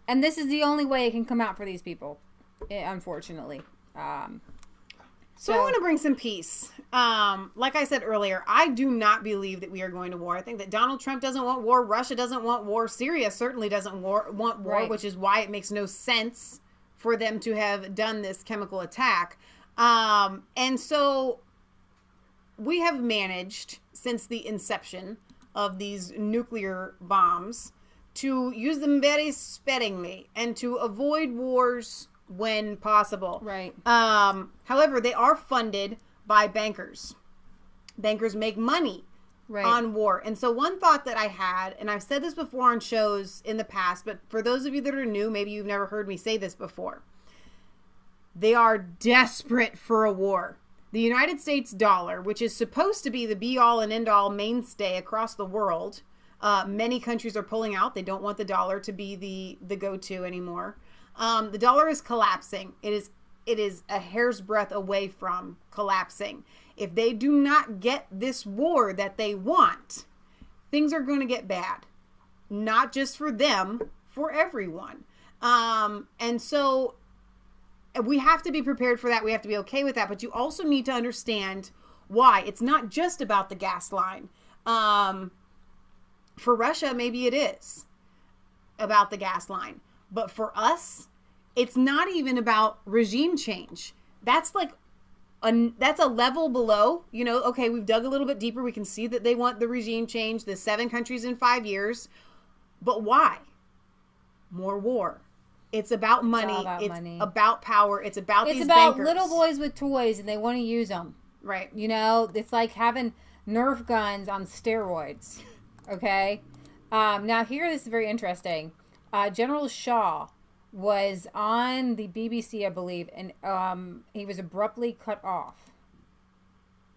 And this is the only way it can come out for these people, unfortunately. So I want to bring some peace. Like I said earlier, I do not believe that we are going to war. I think that Donald Trump doesn't want war. Russia doesn't want war. Syria certainly doesn't want war, right, which is why it makes no sense for them to have done this chemical attack. And so we have managed, since the inception of these nuclear bombs, to use them very sparingly and to avoid wars when possible. Right. However, they are funded by bankers. Bankers make money on war. And so one thought that I had, and I've said this before on shows in the past, but for those of you that are new, maybe you've never heard me say this before. They are desperate for a war. The United States dollar, which is supposed to be the be-all and end-all mainstay across the world, many countries are pulling out. They don't want the dollar to be the go-to anymore. The dollar is collapsing. It is a hair's breadth away from collapsing. If they do not get this war that they want, things are going to get bad. Not just for them, for everyone. And so we have to be prepared for that. We have to be okay with that. But you also need to understand why. It's not just about the gas line. For Russia, maybe it is about the gas line. But for us, it's not even about regime change. That's like that's a level below. You know, okay, we've dug a little bit deeper. We can see that they want the regime change, the 7 countries in 5 years. But why? More war. It's about money. It's about power. It's about these bankers. Little boys with toys and they want to use them. Right. You know, it's like having Nerf guns on steroids. Okay. Now here, this is very interesting. General Shaw was on the BBC, I believe, and he was abruptly cut off.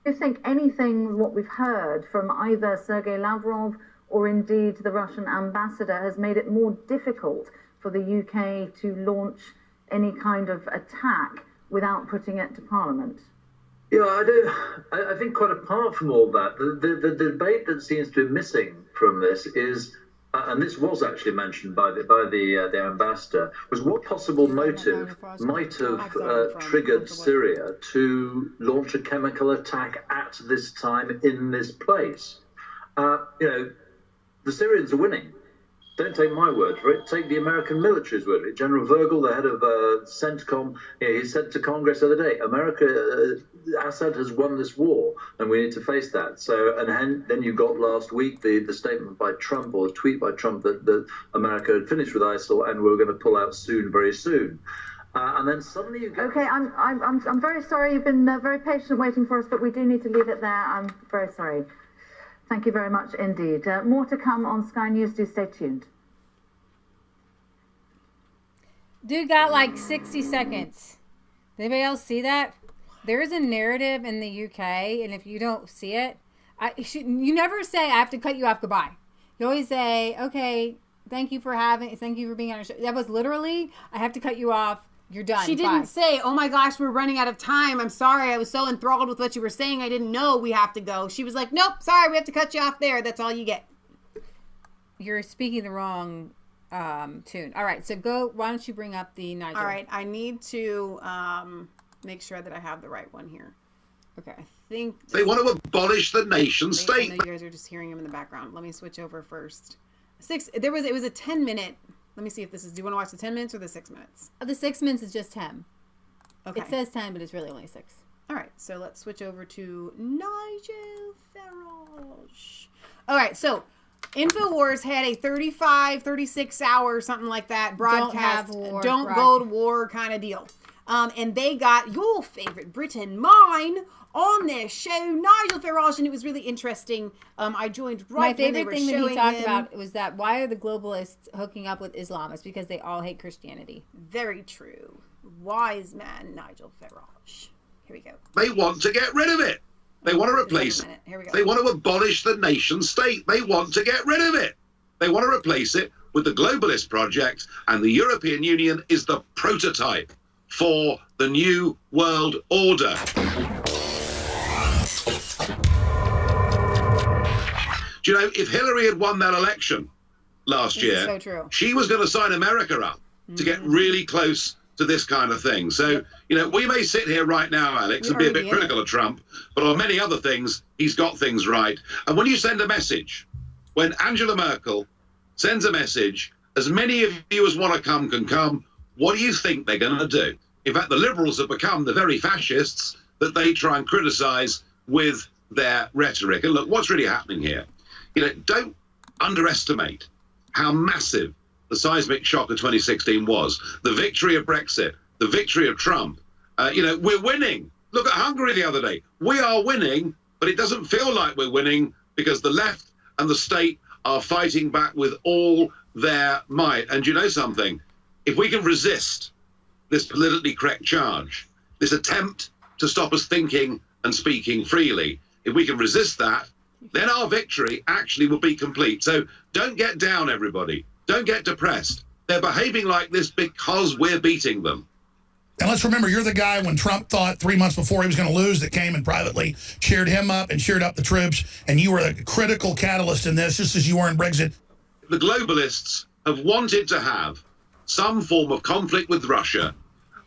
Do you think anything what we've heard from either Sergei Lavrov or indeed the Russian ambassador has made it more difficult for the UK to launch any kind of attack without putting it to Parliament? Yeah, I think quite apart from all that, the debate that seems to be missing from this is, and this was actually mentioned by the ambassador, was what possible motive might have triggered Syria to launch a chemical attack at this time in this place. You know, the Syrians are winning. Don't take my word for it. Take the American military's word for it. General Virgil, the head of CENTCOM, he said to Congress the other day, Assad has won this war, and we need to face that. So, and then you got last week the statement by Trump, or the tweet by Trump, that America had finished with ISIL and we were going to pull out soon, very soon. And then suddenly you get... Okay, I'm very sorry. You've been very patient waiting for us, but we do need to leave it there. I'm very sorry. Thank you very much indeed. More to come on Sky News. Do stay tuned. Dude got like 60 seconds. Did anybody else see that? There is a narrative in the UK, and if you don't see it, you never say, I have to cut you off, goodbye. You always say, okay, thank you for being on our show. That was literally, I have to cut you off. You're done. She didn't say, oh my gosh, we're running out of time. I'm sorry. I was so enthralled with what you were saying. I didn't know we have to go. She was like, nope, sorry. We have to cut you off there. That's all you get. You're speaking the wrong tune. All right. So go. Why don't you bring up the Nigel? All right. I need to make sure that I have the right one here. Okay. I think they want to abolish the nation state. I know you guys are just hearing him in the background. Let me switch over first. It was a 10-minute. Let me see if this is... Do you want to watch the 10 minutes or the 6 minutes? The 6 minutes is just 10. Okay. It says 10, but it's really only 6. All right. So let's switch over to Nigel Farage. All right. So InfoWars had a 35, 36 hour, something like that, broadcast. Don't go to war kind of deal. And they got your favorite Britain, mine, on their show, Nigel Farage, and it was really interesting. I joined right when they were showing him. My favorite thing that he talked about was that why are the globalists hooking up with Islam? It's because they all hate Christianity. Very true. Wise man, Nigel Farage. Here we go. They want to get rid of it. They want to replace it. Here we go. They want to abolish the nation state. They want to get rid of it. They want to replace it with the globalist project, and the European Union is the prototype for the new world order. Do you know, if Hillary had won that election last year, so true. She was going to sign America up to get really close to this kind of thing. So, you know, we may sit here right now, Alex, and be a bit critical of Trump, but on many other things, he's got things right. And when you send a message, when Angela Merkel sends a message, as many of you as want to come can come, what do you think they're going to do? In fact, the liberals have become the very fascists that they try and criticize with their rhetoric. And look, what's really happening here? You know, don't underestimate how massive the seismic shock of 2016 was. The victory of Brexit, the victory of Trump. You know, we're winning. Look at Hungary the other day. We are winning, but it doesn't feel like we're winning because the left and the state are fighting back with all their might. And you know something? If we can resist this politically correct charge, this attempt to stop us thinking and speaking freely, if we can resist that, then our victory actually will be complete. So don't get down, everybody. Don't get depressed. They're behaving like this because we're beating them. And let's remember, you're the guy when Trump thought 3 months before he was going to lose that came and privately cheered him up and cheered up the troops. And you were a critical catalyst in this, just as you were in Brexit. The globalists have wanted to have some form of conflict with Russia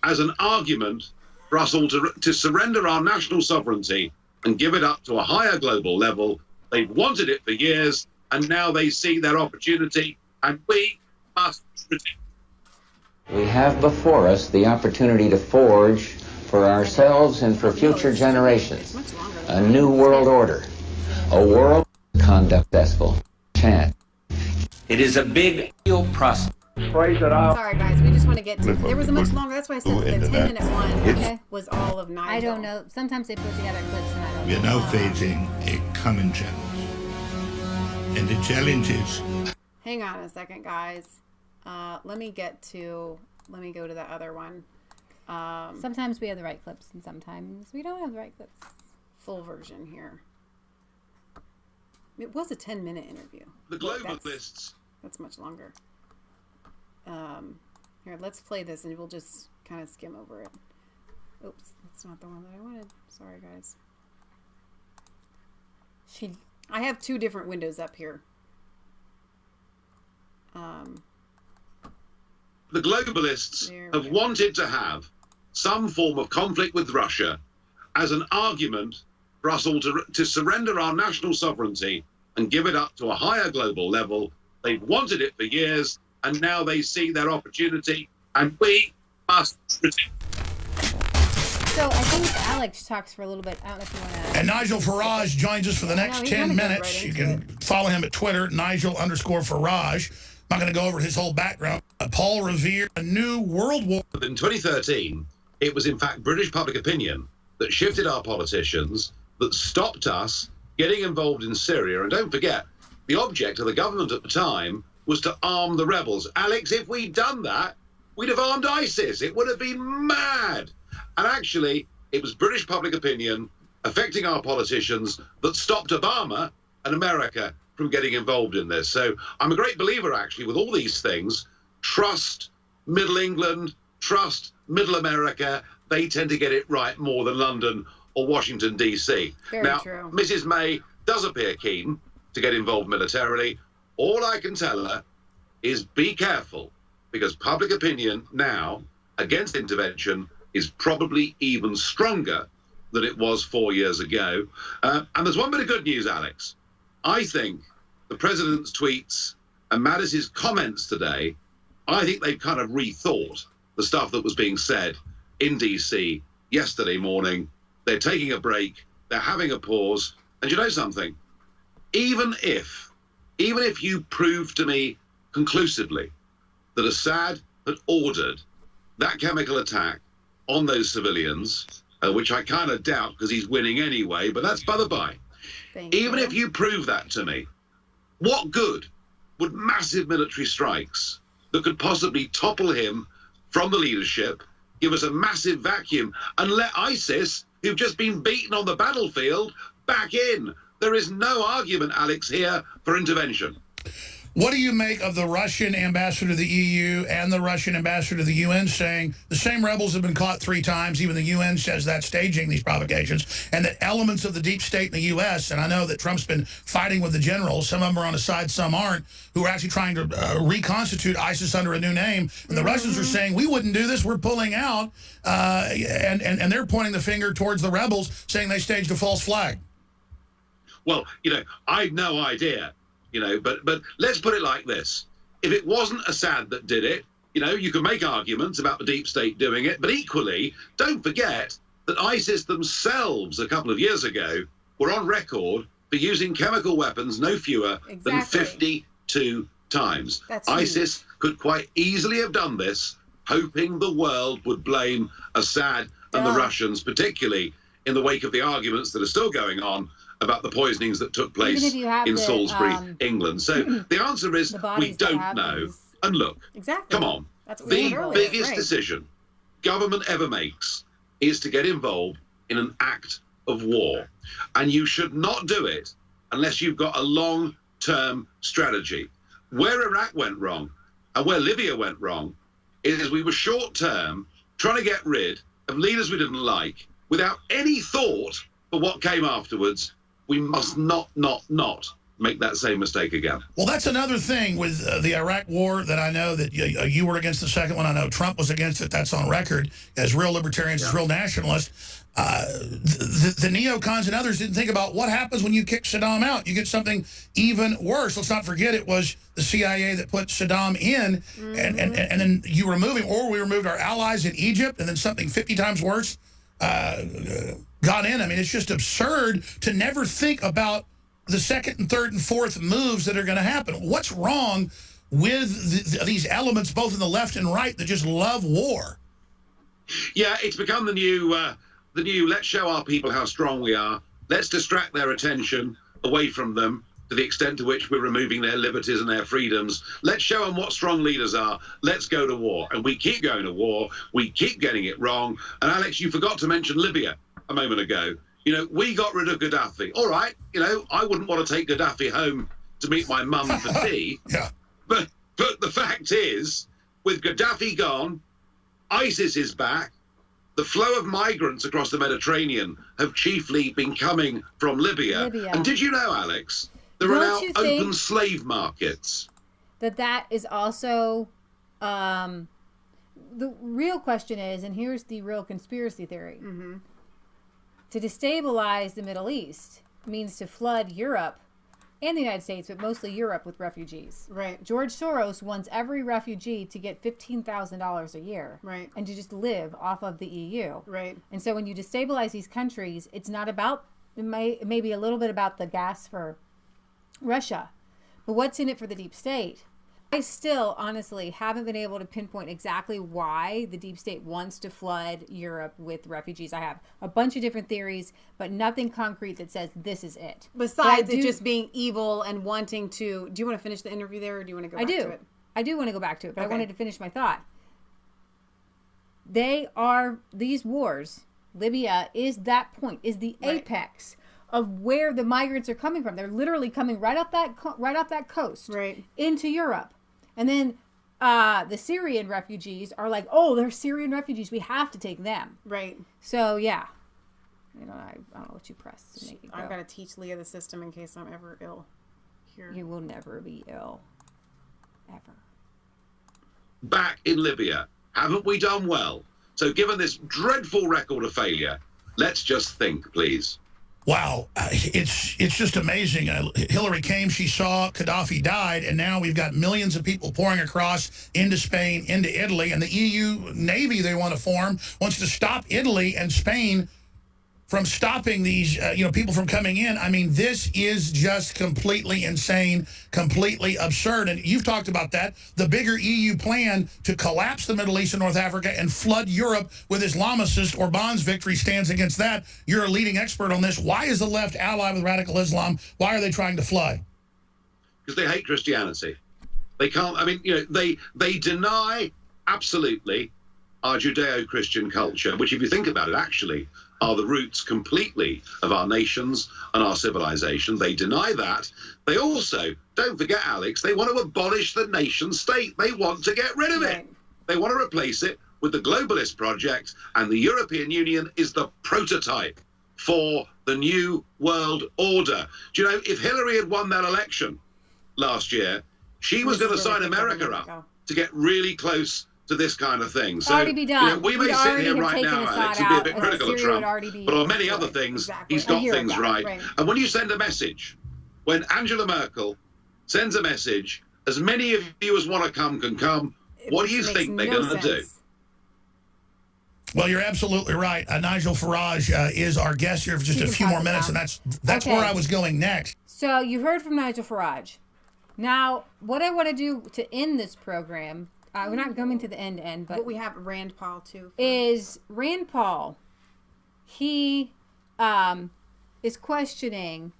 as an argument for us all to surrender our national sovereignty and give it up to a higher global level. They've wanted it for years. and now they see their opportunity, and we must protect. We have before us the opportunity to forge for ourselves and for future generations a new world order, a world conduct successful chance. It is a big process. Sorry guys, we just want to get to, there was a much longer, that's why I said the 10-minute one was all of Nigel. I don't know, sometimes they put together clips and I don't know. We are now facing a common challenge. And the challenge is... Hang on a second, guys. Let me go to the other one. Sometimes we have the right clips and sometimes we don't have the right clips. Full version here. It was a 10-minute interview. The globalists. That's much longer. Here, let's play this and we'll just kind of skim over it. Oops, that's not the one that I wanted. Sorry, guys. I have two different windows up here. The globalists have wanted to have some form of conflict with Russia as an argument for us all to surrender our national sovereignty and give it up to a higher global level. They've wanted it for years, and now they see their opportunity, and we must protect. So I think Alex talks for a little bit. I don't know if you want to... And Nigel Farage joins us for the next 10 minutes. Right, you can follow him at Twitter, Nigel_Farage. I'm not going to go over his whole background. Paul Revere, a new world war. In 2013, it was in fact British public opinion that shifted our politicians, that stopped us getting involved in Syria. And don't forget, the object of the government at the time was to arm the rebels. Alex, if we'd done that, we'd have armed ISIS. It would have been mad. And actually, it was British public opinion affecting our politicians that stopped Obama and America from getting involved in this. So I'm a great believer, actually, with all these things. Trust Middle England, trust Middle America. They tend to get it right more than London or Washington, D.C. Now, true. Mrs. May does appear keen to get involved militarily. All I can tell her is be careful, because public opinion now against intervention is probably even stronger than it was 4 years ago. And there's one bit of good news, Alex. I think the president's tweets and Mattis's comments today, I think they've kind of rethought the stuff that was being said in D.C. yesterday morning. They're taking a break. They're having a pause. And you know something? Even if you prove to me conclusively that Assad had ordered that chemical attack on those civilians, which I kind of doubt because he's winning anyway, but that's by the by. Even if you prove that to me, what good would massive military strikes that could possibly topple him from the leadership, give us a massive vacuum, and let ISIS, who've just been beaten on the battlefield, back in? There is no argument, Alex, here for intervention. What do you make of the Russian ambassador to the EU and the Russian ambassador to the UN saying the same rebels have been caught 3 times, even the UN says that, staging these provocations, and that elements of the deep state in the U.S., and I know that Trump's been fighting with the generals, some of them are on his side, some aren't, who are actually trying to reconstitute ISIS under a new name, and the Russians are saying, we wouldn't do this, we're pulling out, and they're pointing the finger towards the rebels, saying they staged a false flag. Well, you know, I've no idea. You know, but let's put it like this. If it wasn't Assad that did it, you know, you can make arguments about the deep state doing it. But equally, don't forget that ISIS themselves a couple of years ago were on record for using chemical weapons no fewer than 52 times. ISIS could quite easily have done this, hoping the world would blame Assad and the Russians, particularly in the wake of the arguments that are still going on about the poisonings that took place in Salisbury, England. So the answer is we don't know. And look, come on, the biggest decision government ever makes is to get involved in an act of war. And you should not do it unless you've got a long-term strategy. Where Iraq went wrong and where Libya went wrong is we were short-term trying to get rid of leaders we didn't like without any thought for what came afterwards. We must not make that same mistake again. Well, that's another thing with the Iraq war that I know that you were against the second one. I know Trump was against it. That's on record as real libertarians, as real nationalists. The neocons and others didn't think about what happens when you kick Saddam out. You get something even worse. Let's not forget it was the CIA that put Saddam in, and then you remove him, or we removed our allies in Egypt, and then something 50 times worse got in. I mean, it's just absurd to never think about the second and third and fourth moves that are going to happen. What's wrong with these elements, both in the left and right, that just love war? Yeah, it's become the new let's show our people how strong we are. Let's distract their attention away from them to the extent to which we're removing their liberties and their freedoms. Let's show them what strong leaders are. Let's go to war. And we keep going to war. We keep getting it wrong. And Alex, you forgot to mention Libya a moment ago. You know, we got rid of Gaddafi. All right, you know, I wouldn't want to take Gaddafi home to meet my mum for tea. But the fact is, with Gaddafi gone, ISIS is back. The flow of migrants across the Mediterranean have chiefly been coming from Libya. And did you know, Alex, there are now open slave markets? That is also, the real question is, and here's the real conspiracy theory. To destabilize the Middle East means to flood Europe and the United States, but mostly Europe, with refugees. Right. George Soros wants every refugee to get $15,000 a year. Right. And to just live off of the EU. Right. And so when you destabilize these countries, it's not about, it may be a little bit about the gas for Russia, but what's in it for the deep state? I still, honestly, haven't been able to pinpoint exactly why the deep state wants to flood Europe with refugees. I have a bunch of different theories, but nothing concrete that says this is it. Besides it just being evil and wanting to... Do you want to finish the interview there, or do you want to go back to it? I do want to go back to it, but I wanted to finish my thought. These wars, Libya is that point, is the apex of where the migrants are coming from. They're literally coming right off that coast into Europe. And then the Syrian refugees are like, oh, they're Syrian refugees. We have to take them. Right. So, yeah. I don't know what you press to make it go. I've got to teach Leah the system in case I'm ever ill here. You will never be ill. Ever. Back in Libya, haven't we done well? So given this dreadful record of failure, let's just think, please. Wow, it's just amazing. Hillary came, she saw Gaddafi died, and now we've got millions of people pouring across into Spain, into Italy, and the EU Navy they want to form wants to stop Italy and Spain from stopping these people from coming in. I mean, this is just completely insane, completely absurd. And you've talked about that. The bigger EU plan to collapse the Middle East and North Africa and flood Europe with Islamicists. Orban's victory stands against that. You're a leading expert on this. Why is the left allied with radical Islam? Why are they trying to flood? Because they hate Christianity. They can't, I mean, they deny absolutely our Judeo-Christian culture, which, if you think about it, actually are the roots completely of our nations and our civilization. They deny that. They also, don't forget, Alex, they want to abolish the nation state. They want to get rid of it. They want to replace it with the globalist project, and the European Union is the prototype for the new world order. Do you know, if Hillary had won that election last year, she was going to sign America up to get really close to this kind of thing. So already be done. We may sit here right now, Alex, and be a bit critical of Trump, but on many other things, he's got things right. And when you send a message, when Angela Merkel sends a message, as many of you as want to come can come, what do you think they're going to do? Well, you're absolutely right. Nigel Farage is our guest here for just a few more minutes, and that's where I was going next. So you heard from Nigel Farage. Now, what I want to do to end this program, we're not coming to the end, but we have Rand Paul too. Is Rand Paul? He is questioning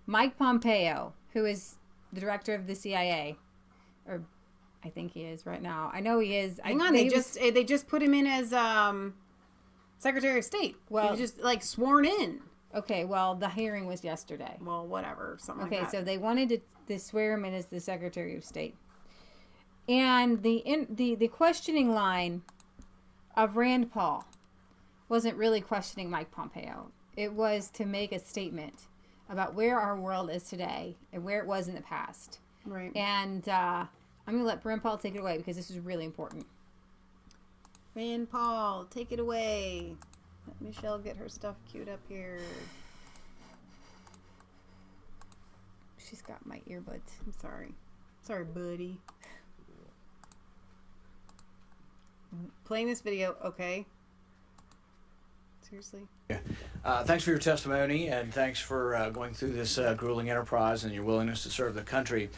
Mike Pompeo, who is the director of the CIA, or I think he is right now. I know he is. Hang on, they just put him in as Secretary of State. Well, he was just sworn in. Okay, well, the hearing was yesterday. Well, whatever, something like that. Okay, so they wanted to swear him in as the Secretary of State. And the questioning line of Rand Paul wasn't really questioning Mike Pompeo. It was to make a statement about where our world is today and where it was in the past. Right. And I'm going to let Brent Paul take it away because this is really important. Brent Paul, take it away. Let Michelle get her stuff queued up here. She's got my earbuds. I'm sorry. Sorry, buddy. Playing this video, okay. Seriously? Thanks for your testimony, and thanks for going through this grueling enterprise and your willingness to serve the country.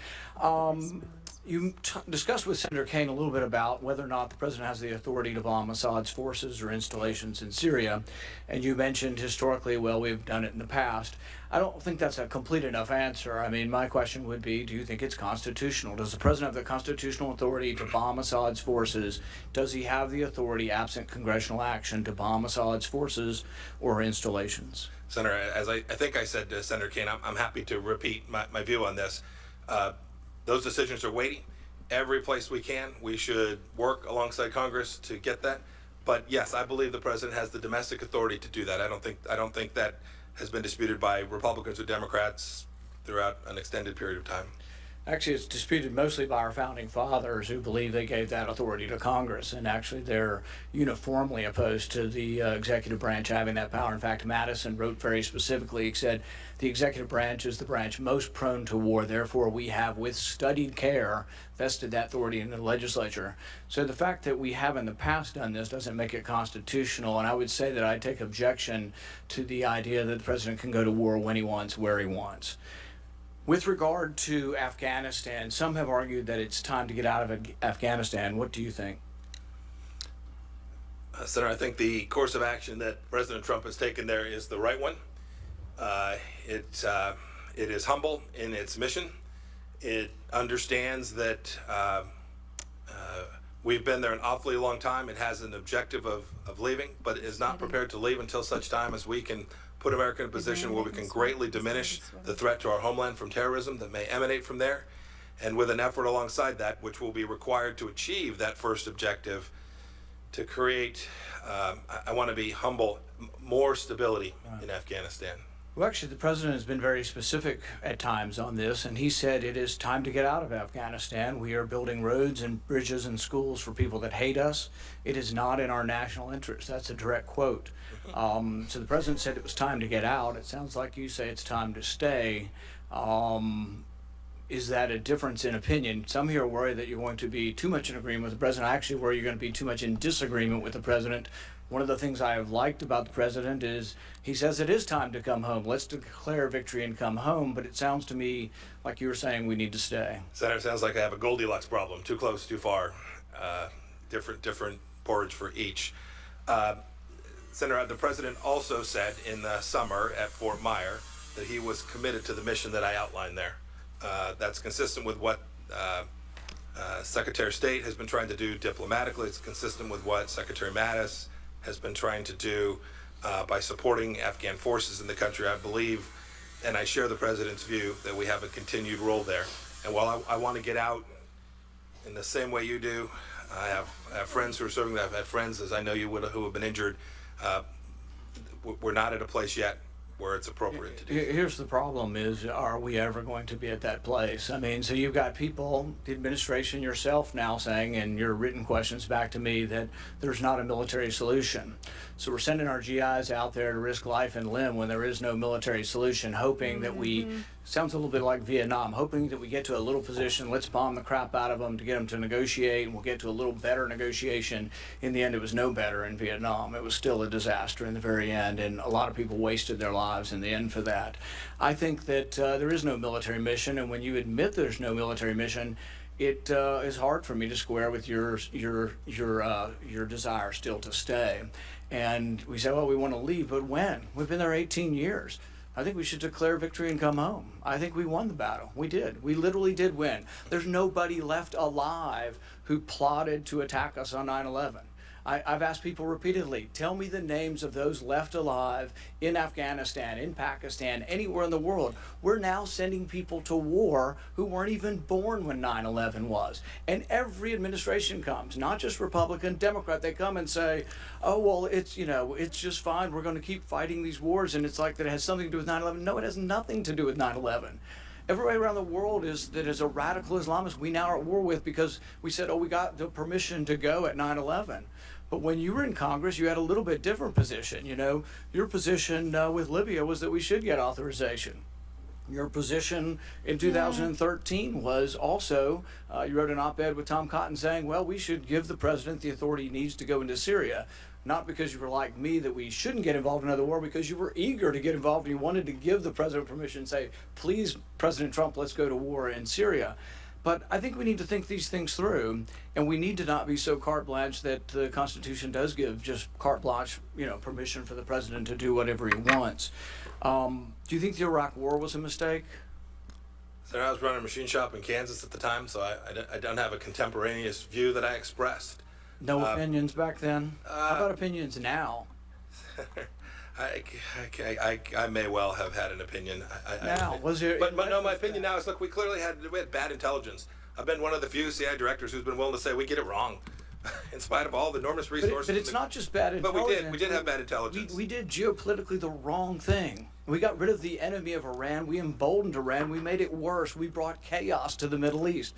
You discussed with Senator Kaine a little bit about whether or not the president has the authority to bomb Assad's forces or installations in Syria, and you mentioned historically, well, we've done it in the past. I don't think that's a complete enough answer. I mean, my question would be, do you think it's constitutional? Does the president have the constitutional authority to bomb Assad's forces? Does he have the authority, absent congressional action, to bomb Assad's forces or installations? Senator, as I think I said to Senator Kaine, I'm happy to repeat my view on this. Those decisions are waiting. Every place we can, we should work alongside Congress to get that. But yes, I believe the president has the domestic authority to do that. I don't think that has been disputed by Republicans or Democrats throughout an extended period of time. Actually, it's disputed mostly by our founding fathers who believe they gave that authority to Congress, and actually they're uniformly opposed to the executive branch having that power. In fact, Madison wrote very specifically, he said, the executive branch is the branch most prone to war, therefore we have, with studied care, vested that authority in the legislature. So the fact that we have in the past done this doesn't make it constitutional, and I would say that I take objection to the idea that the president can go to war when he wants, where he wants. With regard to Afghanistan, some have argued that it's time to get out of Afghanistan. What do you think? Senator, I think the course of action that President Trump has taken there is the right one. It is humble in its mission. It understands that we've been there an awfully long time. It has an objective of leaving, but is not prepared to leave until such time as we can put America in a position where we can greatly diminish the threat to our homeland from terrorism that may emanate from there, and with an effort alongside that, which will be required to achieve that first objective, to create, I want to be humble, more stability in Afghanistan. Well, actually, the president has been very specific at times on this, and he said it is time to get out of Afghanistan. We are building roads and bridges and schools for people that hate us. It is not in our national interest. That's a direct quote. So the president said it was time to get out. It sounds like you say it's time to stay. Is that a difference in opinion? Some here worry that you're going to be too much in agreement with the president. I actually worry you're going to be too much in disagreement with the president. One of the things I have liked about the president is he says it is time to come home. Let's declare victory and come home. But it sounds to me like you were saying we need to stay. Senator, sounds like I have a Goldilocks problem. Too close, too far. Different porridge for each. Senator, the president also said in the summer at Fort Myer that he was committed to the mission that I outlined there. That's consistent with what Secretary of State has been trying to do diplomatically. It's consistent with what Secretary Mattis has been trying to do by supporting Afghan forces in the country. I believe, and I share the president's view, that we have a continued role there. And while I want to get out in the same way you do, I have friends who are serving. I've had friends, as I know you would, who have been injured. We're not at a place yet where it's appropriate to do. Here's the problem is, are we ever going to be at that place? I mean, so you've got people, the administration, yourself now saying in your written questions back to me that there's not a military solution. So we're sending our GIs out there to risk life and limb when there is no military solution, hoping that we, sounds a little bit like Vietnam, hoping that we get to a little position, let's bomb the crap out of them to get them to negotiate, and we'll get to a little better negotiation. In the end, it was no better in Vietnam. It was still a disaster in the very end, and a lot of people wasted their lives in the end for that. I think that there is no military mission, and when you admit there's no military mission, it is hard for me to square with your desire still to stay. And we say, well, we want to leave, but when? We've been there 18 years. I think we should declare victory and come home. I think we won the battle. We did. We literally did win. There's nobody left alive who plotted to attack us on 9/11. I've asked people repeatedly, tell me the names of those left alive in Afghanistan, in Pakistan, anywhere in the world. We're now sending people to war who weren't even born when 9/11 was. And every administration comes, not just Republican, Democrat, they come and say, oh, well, it's just fine. We're going to keep fighting these wars. And it's like that it has something to do with 9/11. No, it has nothing to do with 9/11. Everybody around the world that is a radical Islamist we now are at war with because we said, oh, we got the permission to go at 9/11. But when you were in Congress, you had a little bit different position. Your position with Libya was that we should get authorization. Your position in 2013 was also, you wrote an op-ed with Tom Cotton saying, well, we should give the president the authority he needs to go into Syria. Not because you were like me that we shouldn't get involved in another war, because you were eager to get involved and you wanted to give the president permission and say, please, President Trump, let's go to war in Syria. But I think we need to think these things through, and we need to not be so carte blanche that the Constitution does give just carte blanche, permission for the president to do whatever he wants. Do you think the Iraq War was a mistake? So I was running a machine shop in Kansas at the time, so I don't have a contemporaneous view that I expressed. No opinions back then? How about opinions now? I may well have had an opinion. Was there? But no, my opinion now is, look, we had bad intelligence. I've been one of the few CIA directors who's been willing to say we get it wrong, in spite of all the enormous resources. But it's not just bad intelligence. But we did have bad intelligence. We did geopolitically the wrong thing. We got rid of the enemy of Iran. We emboldened Iran. We made it worse. We brought chaos to the Middle East.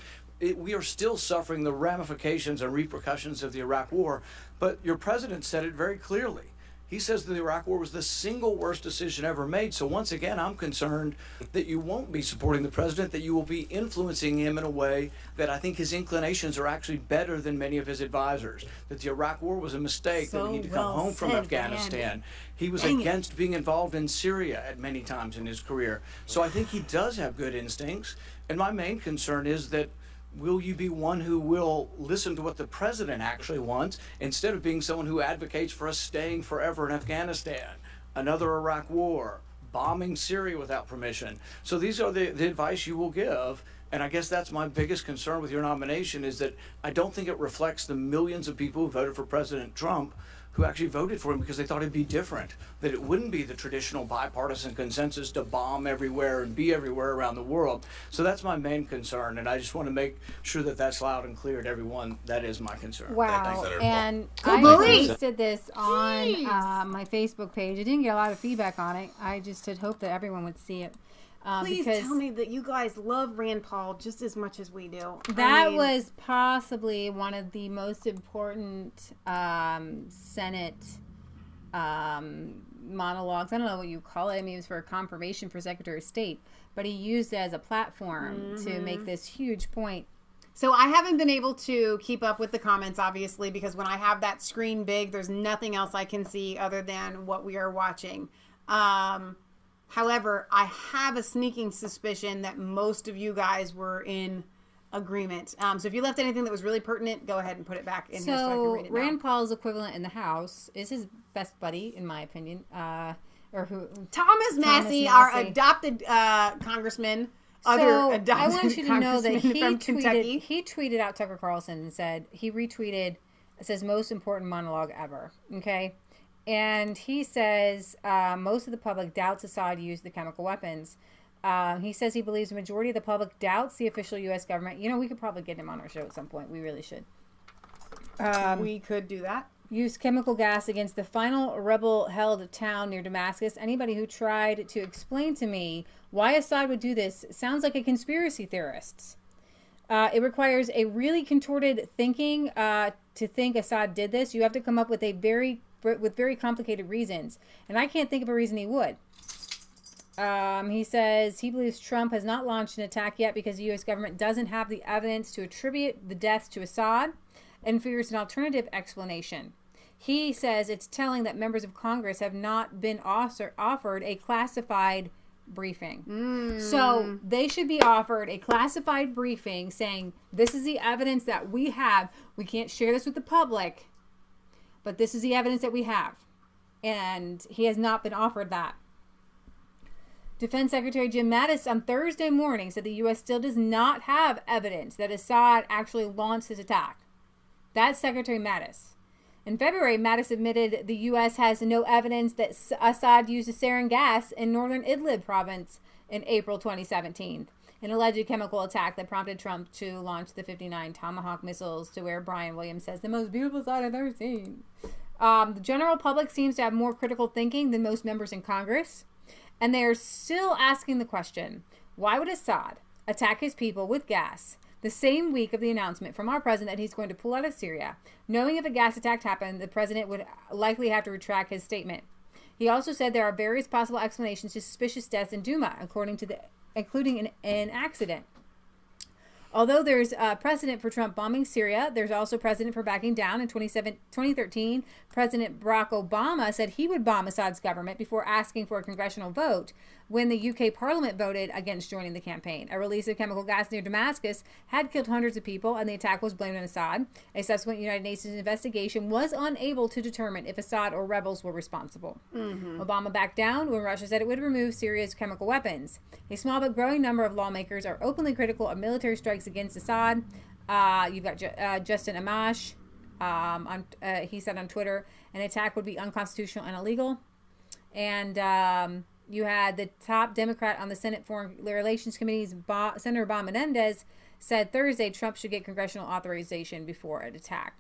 We are still suffering the ramifications and repercussions of the Iraq War. But your president said it very clearly. He says that the Iraq War was the single worst decision ever made. So once again, I'm concerned that you won't be supporting the president, that you will be influencing him in a way that I think his inclinations are actually better than many of his advisors. That the Iraq War was a mistake, that we need to come home from Afghanistan. He was against being involved in Syria at many times in his career. So I think he does have good instincts. And my main concern is that will you be one who will listen to what the president actually wants instead of being someone who advocates for us staying forever in Afghanistan, another Iraq war, bombing Syria without permission? So these are the advice you will give. And I guess that's my biggest concern with your nomination, is that I don't think it reflects the millions of people who voted for President Trump who actually voted for him because they thought it'd be different, that it wouldn't be the traditional bipartisan consensus to bomb everywhere and be everywhere around the world. So that's my main concern, and I just want to make sure that that's loud and clear to everyone. That is my concern. Wow. And I posted this on my Facebook page. I didn't get a lot of feedback on it. I just had hoped that everyone would see it. Please tell me that you guys love Rand Paul just as much as we do. That was possibly one of the most important Senate monologues. I don't know what you call it. I mean, it was for a confirmation for Secretary of State, but he used it as a platform to make this huge point. So I haven't been able to keep up with the comments, obviously, because when I have that screen big, there's nothing else I can see other than what we are watching. However, I have a sneaking suspicion that most of you guys were in agreement. So if you left anything that was really pertinent, go ahead and put it back in here so I can read it now. Rand Paul's equivalent in the House is his best buddy, in my opinion. Thomas Massey, our adopted congressman. I want you to know that he tweeted out Tucker Carlson and said, he retweeted, it says, most important monologue ever. Okay? And he says most of the public doubts Assad used the chemical weapons. He says he believes the majority of the public doubts the official U.S. government. You know, we could probably get him on our show at some point. We really should. We could do that. Used chemical gas against the final rebel-held town near Damascus. Anybody who tried to explain to me why Assad would do this sounds like a conspiracy theorist. It requires a really contorted thinking to think Assad did this. You have to come up with very complicated reasons. And I can't think of a reason he would. He says he believes Trump has not launched an attack yet because the U.S. government doesn't have the evidence to attribute the deaths to Assad and fears an alternative explanation. He says it's telling that members of Congress have not been offered a classified briefing. So they should be offered a classified briefing saying, this is the evidence that we have. We can't share this with the public, but this is the evidence that we have. And he has not been offered that. Defense Secretary Jim Mattis on Thursday morning said the U.S. still does not have evidence that Assad actually launched his attack. That's Secretary Mattis. In February, Mattis admitted the U.S. has no evidence that Assad used sarin gas in northern Idlib province in April 2017, an alleged chemical attack that prompted Trump to launch the 59 Tomahawk missiles, to where Brian Williams says, the most beautiful sight I've ever seen. The general public seems to have more critical thinking than most members in Congress, and they are still asking the question, why would Assad attack his people with gas the same week of the announcement from our president that he's going to pull out of Syria, knowing if a gas attack happened, the president would likely have to retract his statement. He also said there are various possible explanations to suspicious deaths in Douma, including an accident. Although there's precedent for Trump bombing Syria, there's also precedent for backing down. In 2013, President Barack Obama said he would bomb Assad's government before asking for a congressional vote when the UK Parliament voted against joining the campaign. A release of chemical gas near Damascus had killed hundreds of people, and the attack was blamed on Assad. A subsequent United Nations investigation was unable to determine if Assad or rebels were responsible. Obama backed down when Russia said it would remove Syria's chemical weapons. A small but growing number of lawmakers are openly critical of military strikes against Assad. You've got Justin Amash. He said on Twitter, an attack would be unconstitutional and illegal. And you had the top Democrat on the Senate Foreign Relations Committee's Senator Bob Menendez said Thursday Trump should get congressional authorization before an attack.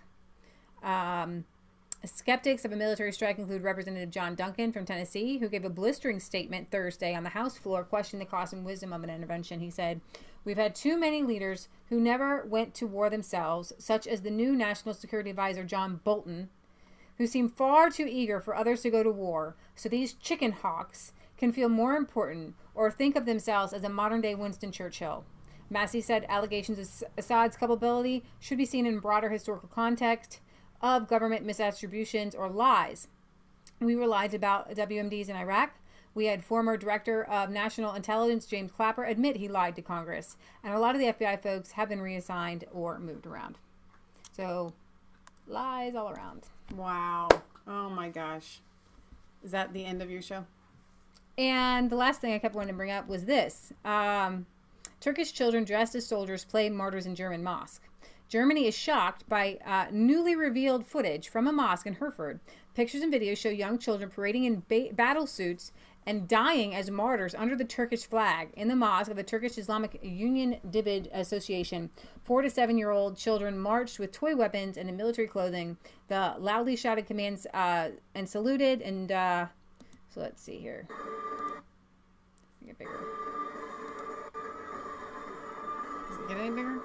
Skeptics of a military strike include Representative John Duncan from Tennessee, who gave a blistering statement Thursday on the House floor questioning the cost and wisdom of an intervention. He said, "We've had too many leaders who never went to war themselves, such as the new National Security Advisor John Bolton, who seem far too eager for others to go to war, so these chicken hawks can feel more important or think of themselves as a modern-day Winston Churchill." Massey said allegations of Assad's culpability should be seen in broader historical context of government misattributions or lies. We were lied about WMDs in Iraq. We had former Director of National Intelligence James Clapper admit he lied to Congress. And a lot of the FBI folks have been reassigned or moved around. So, lies all around. Wow. Oh my gosh. Is that the end of your show? And the last thing I kept wanting to bring up was this. Turkish children dressed as soldiers play martyrs in German mosque. Germany is shocked by newly revealed footage from a mosque in Hereford. Pictures and videos show young children parading in battle suits and dying as martyrs under the Turkish flag in the mosque of the Turkish Islamic Union Dibid Association. 4 to 7-year-old children marched with toy weapons and in military clothing. The loudly shouted commands and saluted. And so let's see here. Get bigger. Does it get any bigger?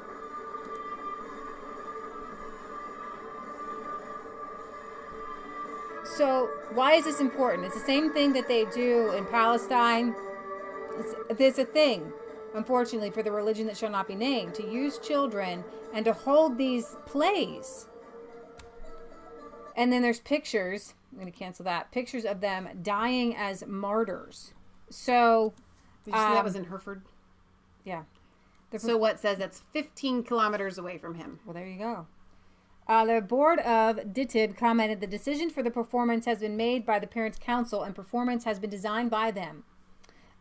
So why is this important? It's the same thing that they do in Palestine. There's a thing, unfortunately, for the religion that shall not be named, to use children and to hold these plays. And then there's pictures, I'm going to cancel that, pictures of them dying as martyrs. So, did you see that was in Hereford? Yeah. So what says that's 15 kilometers away from him? Well, there you go. The board of DITIB commented the decision for the performance has been made by the Parents' Council and performance has been designed by them.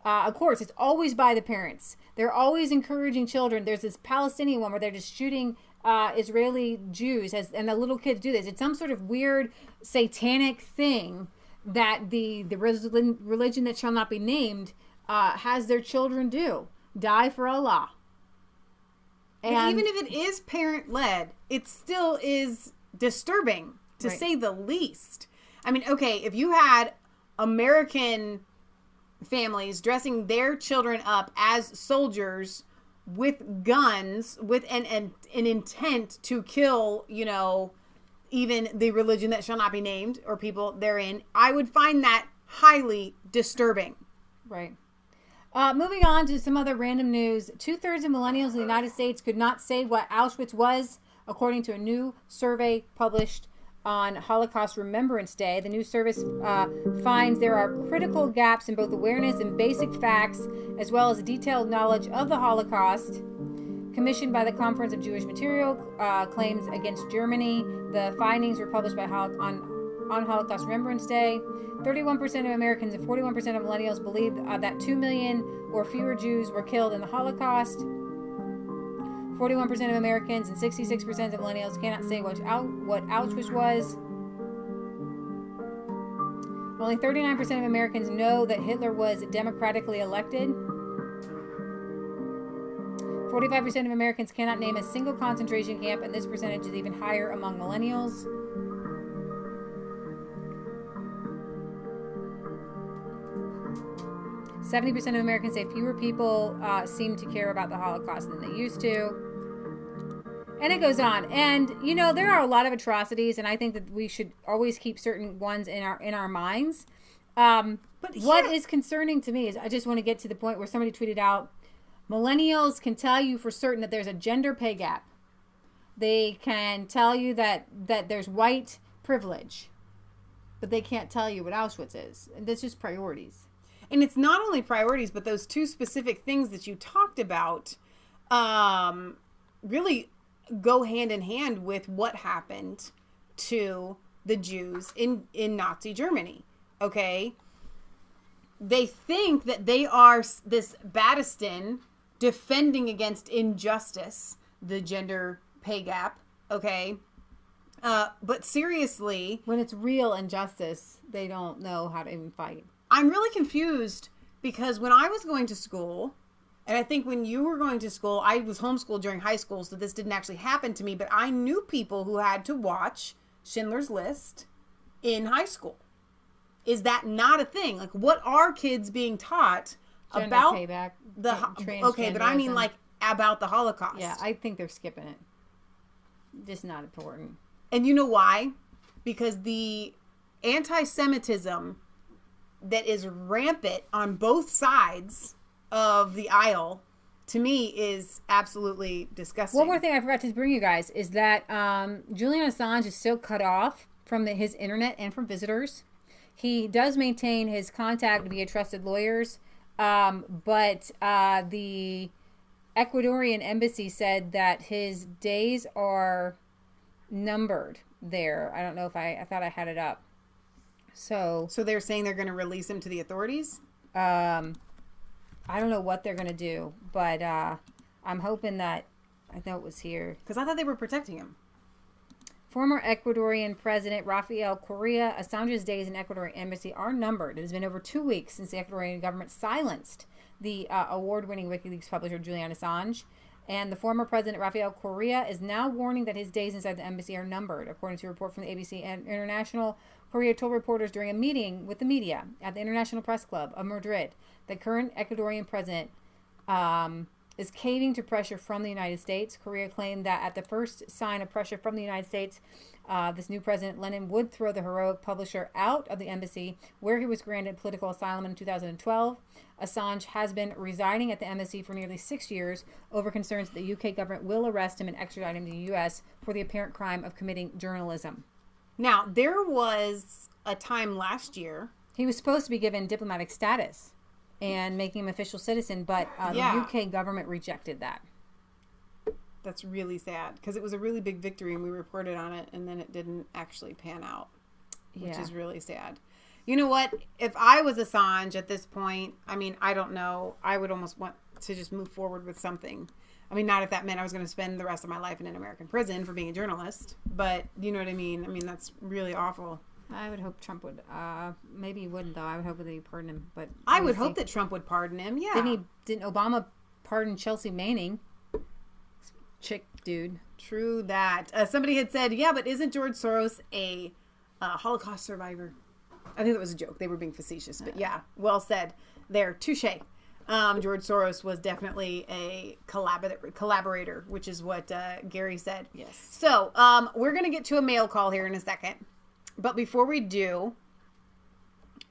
Of course, it's always by the parents. They're always encouraging children. There's this Palestinian one where they're just shooting Israeli Jews and the little kids do this. It's some sort of weird satanic thing that the religion that shall not be named has their children do. Die for Allah. And even if it is parent-led, it still is disturbing, to say the least. I mean, okay, if you had American families dressing their children up as soldiers with guns, with an intent to kill, even the religion that shall not be named or people therein, I would find that highly disturbing. Right. Moving on to some other random news. 2/3 of millennials in the United States could not say what Auschwitz was, according to a new survey published on Holocaust Remembrance Day. The new service finds there are critical gaps in both awareness and basic facts, as well as detailed knowledge of the Holocaust. Commissioned by the Conference of Jewish Material Claims Against Germany, the findings were published by on Holocaust Remembrance Day. 31% of Americans and 41% of millennials believe that 2 million or fewer Jews were killed in the Holocaust. 41% of Americans and 66% of millennials cannot say what Auschwitz was. Only 39% of Americans know that Hitler was democratically elected. 45% of Americans cannot name a single concentration camp, and this percentage is even higher among millennials. "70% of Americans say fewer people seem to care about the Holocaust than they used to." And it goes on. And, you know, there are a lot of atrocities, and I think that we should always keep certain ones in our minds. But what is concerning to me is I just want to get to the point where somebody tweeted out, millennials can tell you for certain that there's a gender pay gap. They can tell you that there's white privilege, but they can't tell you what Auschwitz is. And that's just priorities. And it's not only priorities, but those two specific things that you talked about really go hand in hand with what happened to the Jews in Nazi Germany. Okay? They think that they are this bastion defending against injustice, the gender pay gap. Okay? But seriously, when it's real injustice, they don't know how to even fight. I'm really confused because when I was going to school, and I think when you were going to school, I was homeschooled during high school, so this didn't actually happen to me, but I knew people who had to watch Schindler's List in high school. Is that not a thing? Like, what are kids being taught Gender about payback, okay, but I mean like about the Holocaust. Yeah, I think they're skipping it. Just not important. And you know why? Because the anti-Semitism that is rampant on both sides of the aisle, to me, is absolutely disgusting. One more thing I forgot to bring you guys is that Julian Assange is still cut off from his internet and from visitors. He does maintain his contact via trusted lawyers, but the Ecuadorian embassy said that his days are numbered there. I don't know if I thought I had it up. So they're saying they're going to release him to the authorities? I don't know what they're going to do, but I'm hoping that, I know it was here. Because I thought they were protecting him. Former Ecuadorian President Rafael Correa, Assange's days in Ecuadorian embassy are numbered. It has been over 2 weeks since the Ecuadorian government silenced the award-winning WikiLeaks publisher Julian Assange. And the former president, Rafael Correa, is now warning that his days inside the embassy are numbered. According to a report from the ABC and International, Correa told reporters during a meeting with the media at the International Press Club of Madrid, the current Ecuadorian president is caving to pressure from the United States. Correa claimed that at the first sign of pressure from the United States, this new president, Lenin, would throw the heroic publisher out of the embassy, where he was granted political asylum in 2012. Assange has been residing at the embassy for nearly 6 years over concerns that the UK government will arrest him and extradite him to the US for the apparent crime of committing journalism. Now, there was a time last year. He was supposed to be given diplomatic status and making him official citizen, but the UK government rejected that. That's really sad because it was a really big victory and we reported on it and then it didn't actually pan out, which is really sad. You know what? If I was Assange at this point, I mean, I don't know. I would almost want to just move forward with something. I mean, not if that meant I was going to spend the rest of my life in an American prison for being a journalist, but you know what I mean? I mean, that's really awful. I would hope Trump would. Maybe he wouldn't, though. I would hope that he'd pardon him. But I would hope that Trump would pardon him. Yeah. Didn't Obama pardon Chelsea Manning? Chick dude. True that. Somebody had said, yeah, but isn't George Soros a Holocaust survivor? I think that was a joke. They were being facetious, but yeah, well said there. Touche. George Soros was definitely a collaborator, which is what Gary said. Yes. So we're going to get to a mail call here in a second. But before we do,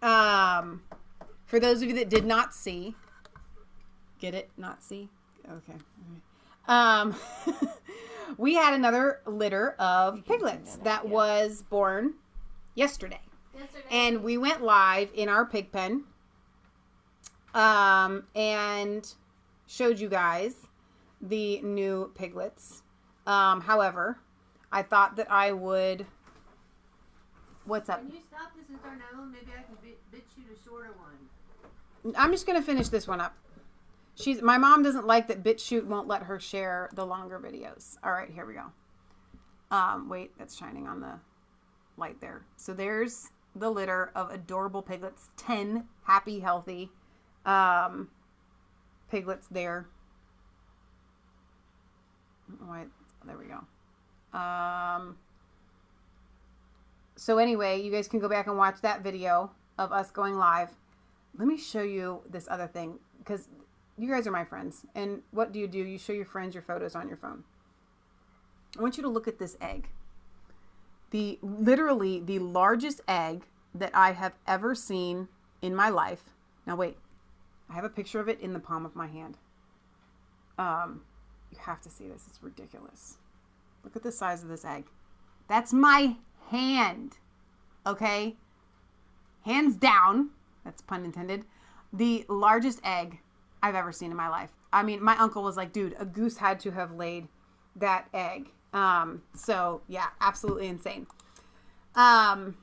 for those of you that did not see, get it? Not see? Okay. We had another litter of piglets that was born yesterday. And we went live in our pig pen and showed you guys the new piglets. However, I thought that I would... What's up? Can you stop this and start now? Maybe I can bitch you a shorter one. I'm just going to finish this one up. My mom doesn't like that BitChute won't let her share the longer videos. All right, here we go. Wait, that's shining on the light there. So there's the litter of adorable piglets. 10 happy, healthy piglets there. Right, there we go. So anyway, you guys can go back and watch that video of us going live. Let me show you this other thing, because you guys are my friends. And what do? You show your friends your photos on your phone. I want you to look at this egg. Literally the largest egg that I have ever seen in my life. Now wait, I have a picture of it in the palm of my hand. You have to see this. It's ridiculous. Look at the size of this egg. That's my hand. Okay? Hands down, that's pun intended, the largest egg I've ever seen in my life. I mean, my uncle was like, dude, a goose had to have laid that egg. So yeah, absolutely insane. So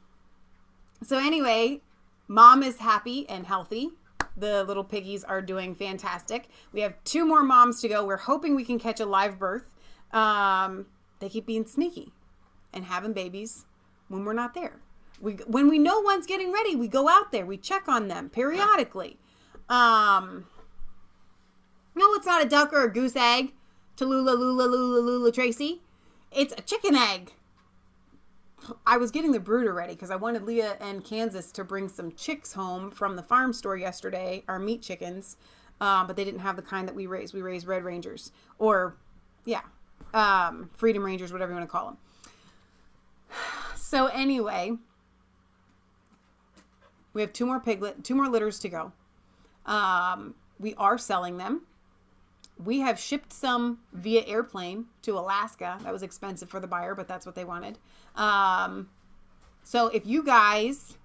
anyway, mom is happy and healthy. The little piggies are doing fantastic. We have 2 more moms to go. We're hoping we can catch a live birth. They keep being sneaky and having babies when we're not there. When we know one's getting ready, we go out there. We check on them periodically. No, it's not a duck or a goose egg. Tallulah, Tracy. It's a chicken egg. I was getting the brooder ready because I wanted Leah and Kansas to bring some chicks home from the farm store yesterday, our meat chickens, but they didn't have the kind that we raise. We raise Red Rangers, or Freedom Rangers, whatever you want to call them. So anyway, we have 2 more litters to go. We are selling them. We have shipped some via airplane to Alaska. That was expensive for the buyer, but that's what they wanted. So if you guys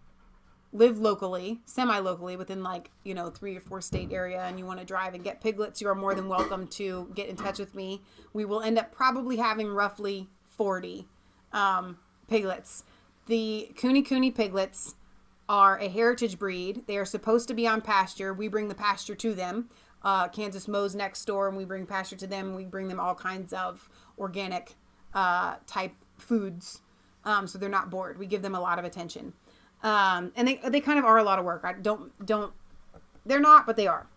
live locally, semi-locally, within 3 or 4 state area, and you want to drive and get piglets, you are more than welcome to get in touch with me. We will end up probably having roughly 40 piglets. The Kuni piglets are a heritage breed. They are supposed to be on pasture. We bring the pasture to them. Kansas mows next door, and we bring pasture to them. We bring them all kinds of organic type foods, so they're not bored. We give them a lot of attention, and they kind of are a lot of work. They're not, but they are.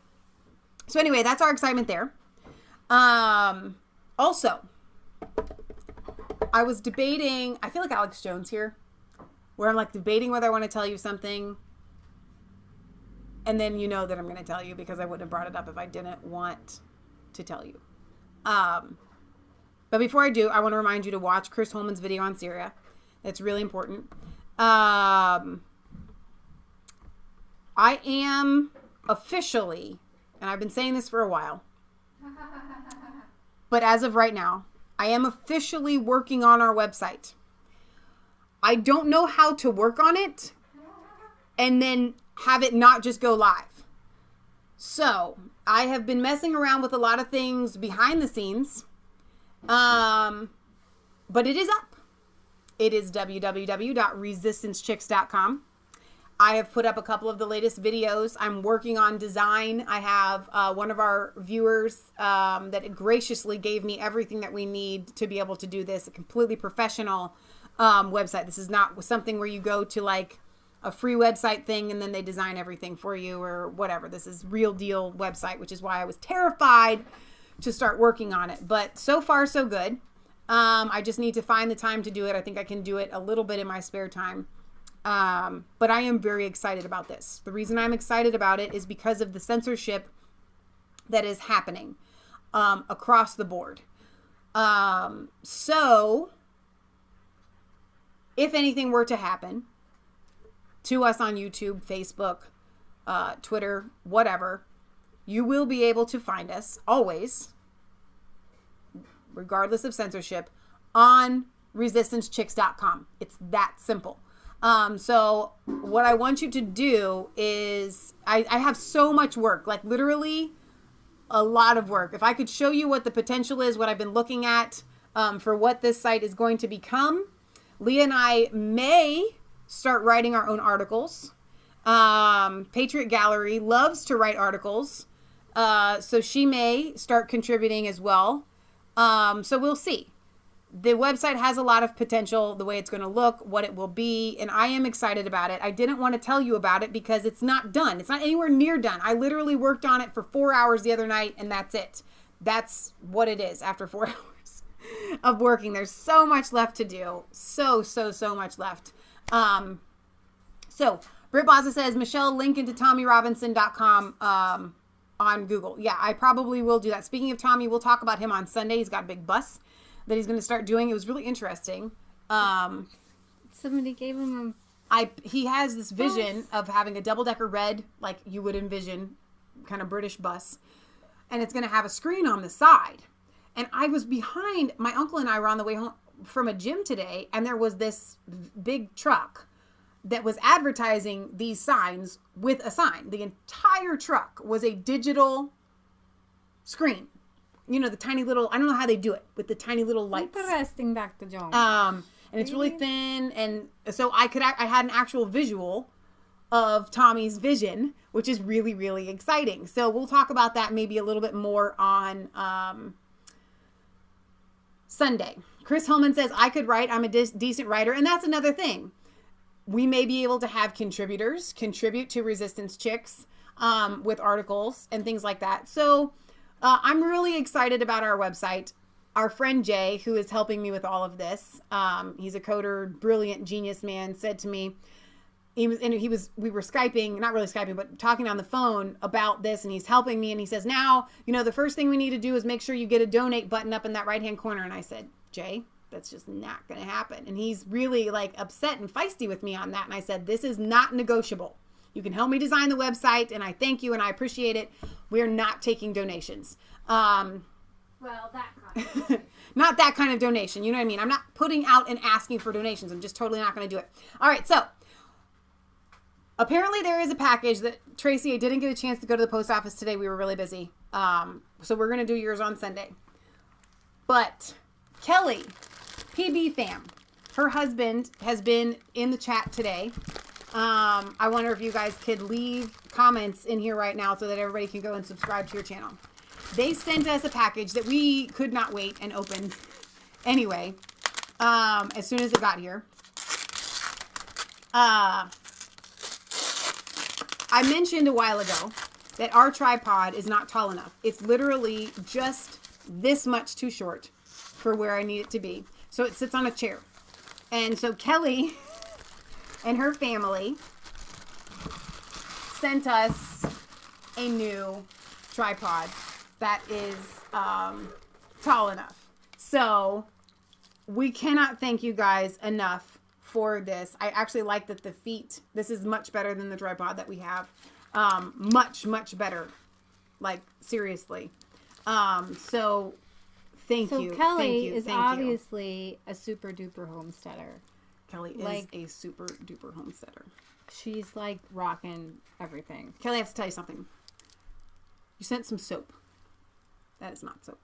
So anyway, that's our excitement there. Also, I was debating. I feel like Alex Jones here, where I'm debating whether I want to tell you something. And then you know that I'm going to tell you, because I wouldn't have brought it up if I didn't want to tell you. But before I do, I want to remind you to watch Chris Holman's video on Syria. That's really important. I am officially, and I've been saying this for a while, but as of right now, I am officially working on our website. I don't know how to work on it and then have it not just go live. So I have been messing around with a lot of things behind the scenes. But it is up. It is www.resistancechicks.com. I have put up a couple of the latest videos. I'm working on design. I have one of our viewers that graciously gave me everything that we need to be able to do this. A completely professional website. This is not something where you go to a free website thing and then they design everything for you or whatever. This is real deal website, which is why I was terrified to start working on it. But so far, so good. I just need to find the time to do it. I think I can do it a little bit in my spare time. But I am very excited about this. The reason I'm excited about it is because of the censorship that is happening across the board. So if anything were to happen to us on YouTube, Facebook, Twitter, whatever, you will be able to find us always, regardless of censorship, on resistancechicks.com. It's that simple. So what I want you to do is, I have so much work, literally a lot of work. If I could show you what the potential is, what I've been looking at for what this site is going to become, Leah and I may start writing our own articles. Patriot Gallery loves to write articles. So she may start contributing as well. So we'll see. the website has a lot of potential, the way it's going to look, what it will be, and I am excited about it. I didn't want to tell you about it because it's not done. It's not anywhere near done. I literally worked on it for 4 hours the other night, and that's it. That's what it is after 4 hours of working. There's so much left to do. So much left. So Britt Baza says, Michelle, link into TommyRobinson.com on Google. Yeah, I probably will do that. Speaking of Tommy, we'll talk about him on Sunday. He's got a big bus that he's going to start doing. It was really interesting. Somebody gave him he has this vision of having a double-decker red, like you would envision, kind of British bus. And it's going to have a screen on the side. And I was behind, my uncle and I were on the way home from a gym today, and there was this big truck that was advertising these signs with a sign. The entire truck was a digital screen. You know, the tiny little, I don't know how they do it, with the tiny little lights. Interesting, Dr. Jones. And it's really thin. And so I had an actual visual of Tommy's vision, which is really, really exciting. So we'll talk about that maybe a little bit more on Sunday. Chris Holman says, I could write. I'm a decent writer. And that's another thing. We may be able to have contributors contribute to Resistance Chicks with articles and things like that. So I'm really excited about our website. Our friend Jay, who is helping me with all of this, he's a coder, brilliant, genius man, said to me, we were Skyping, not really Skyping, but talking on the phone about this, and he's helping me, and he says, now, the first thing we need to do is make sure you get a donate button up in that right-hand corner. And I said, Jay, that's just not going to happen. And he's really upset and feisty with me on that. And I said, this is not negotiable. You can help me design the website, and I thank you and I appreciate it. We're not taking donations. Well, that kind. Not that kind of donation. You know what I mean? I'm not putting out and asking for donations. I'm just totally not going to do it. All right. So apparently there is a package that Tracy, I didn't get a chance to go to the post office today. We were really busy. So we're going to do yours on Sunday. But Kelly, PB fam, her husband has been in the chat today. I wonder if you guys could leave comments in here right now so that everybody can go and subscribe to your channel. They sent us a package that we could not wait and open anyway, as soon as it got here. I mentioned a while ago that our tripod is not tall enough. It's literally just this much too short for where I need it to be. So it sits on a chair. And so Kelly and her family sent us a new tripod that is tall enough. So we cannot thank you guys enough for this. I actually like that the feet, this is much better than the tripod that we have. Much better. Seriously. So thank you. So Kelly is obviously a super duper homesteader. Kelly is a super duper homesteader. She's rocking everything. Kelly, I have to tell you something. You sent some soap. That is not soap.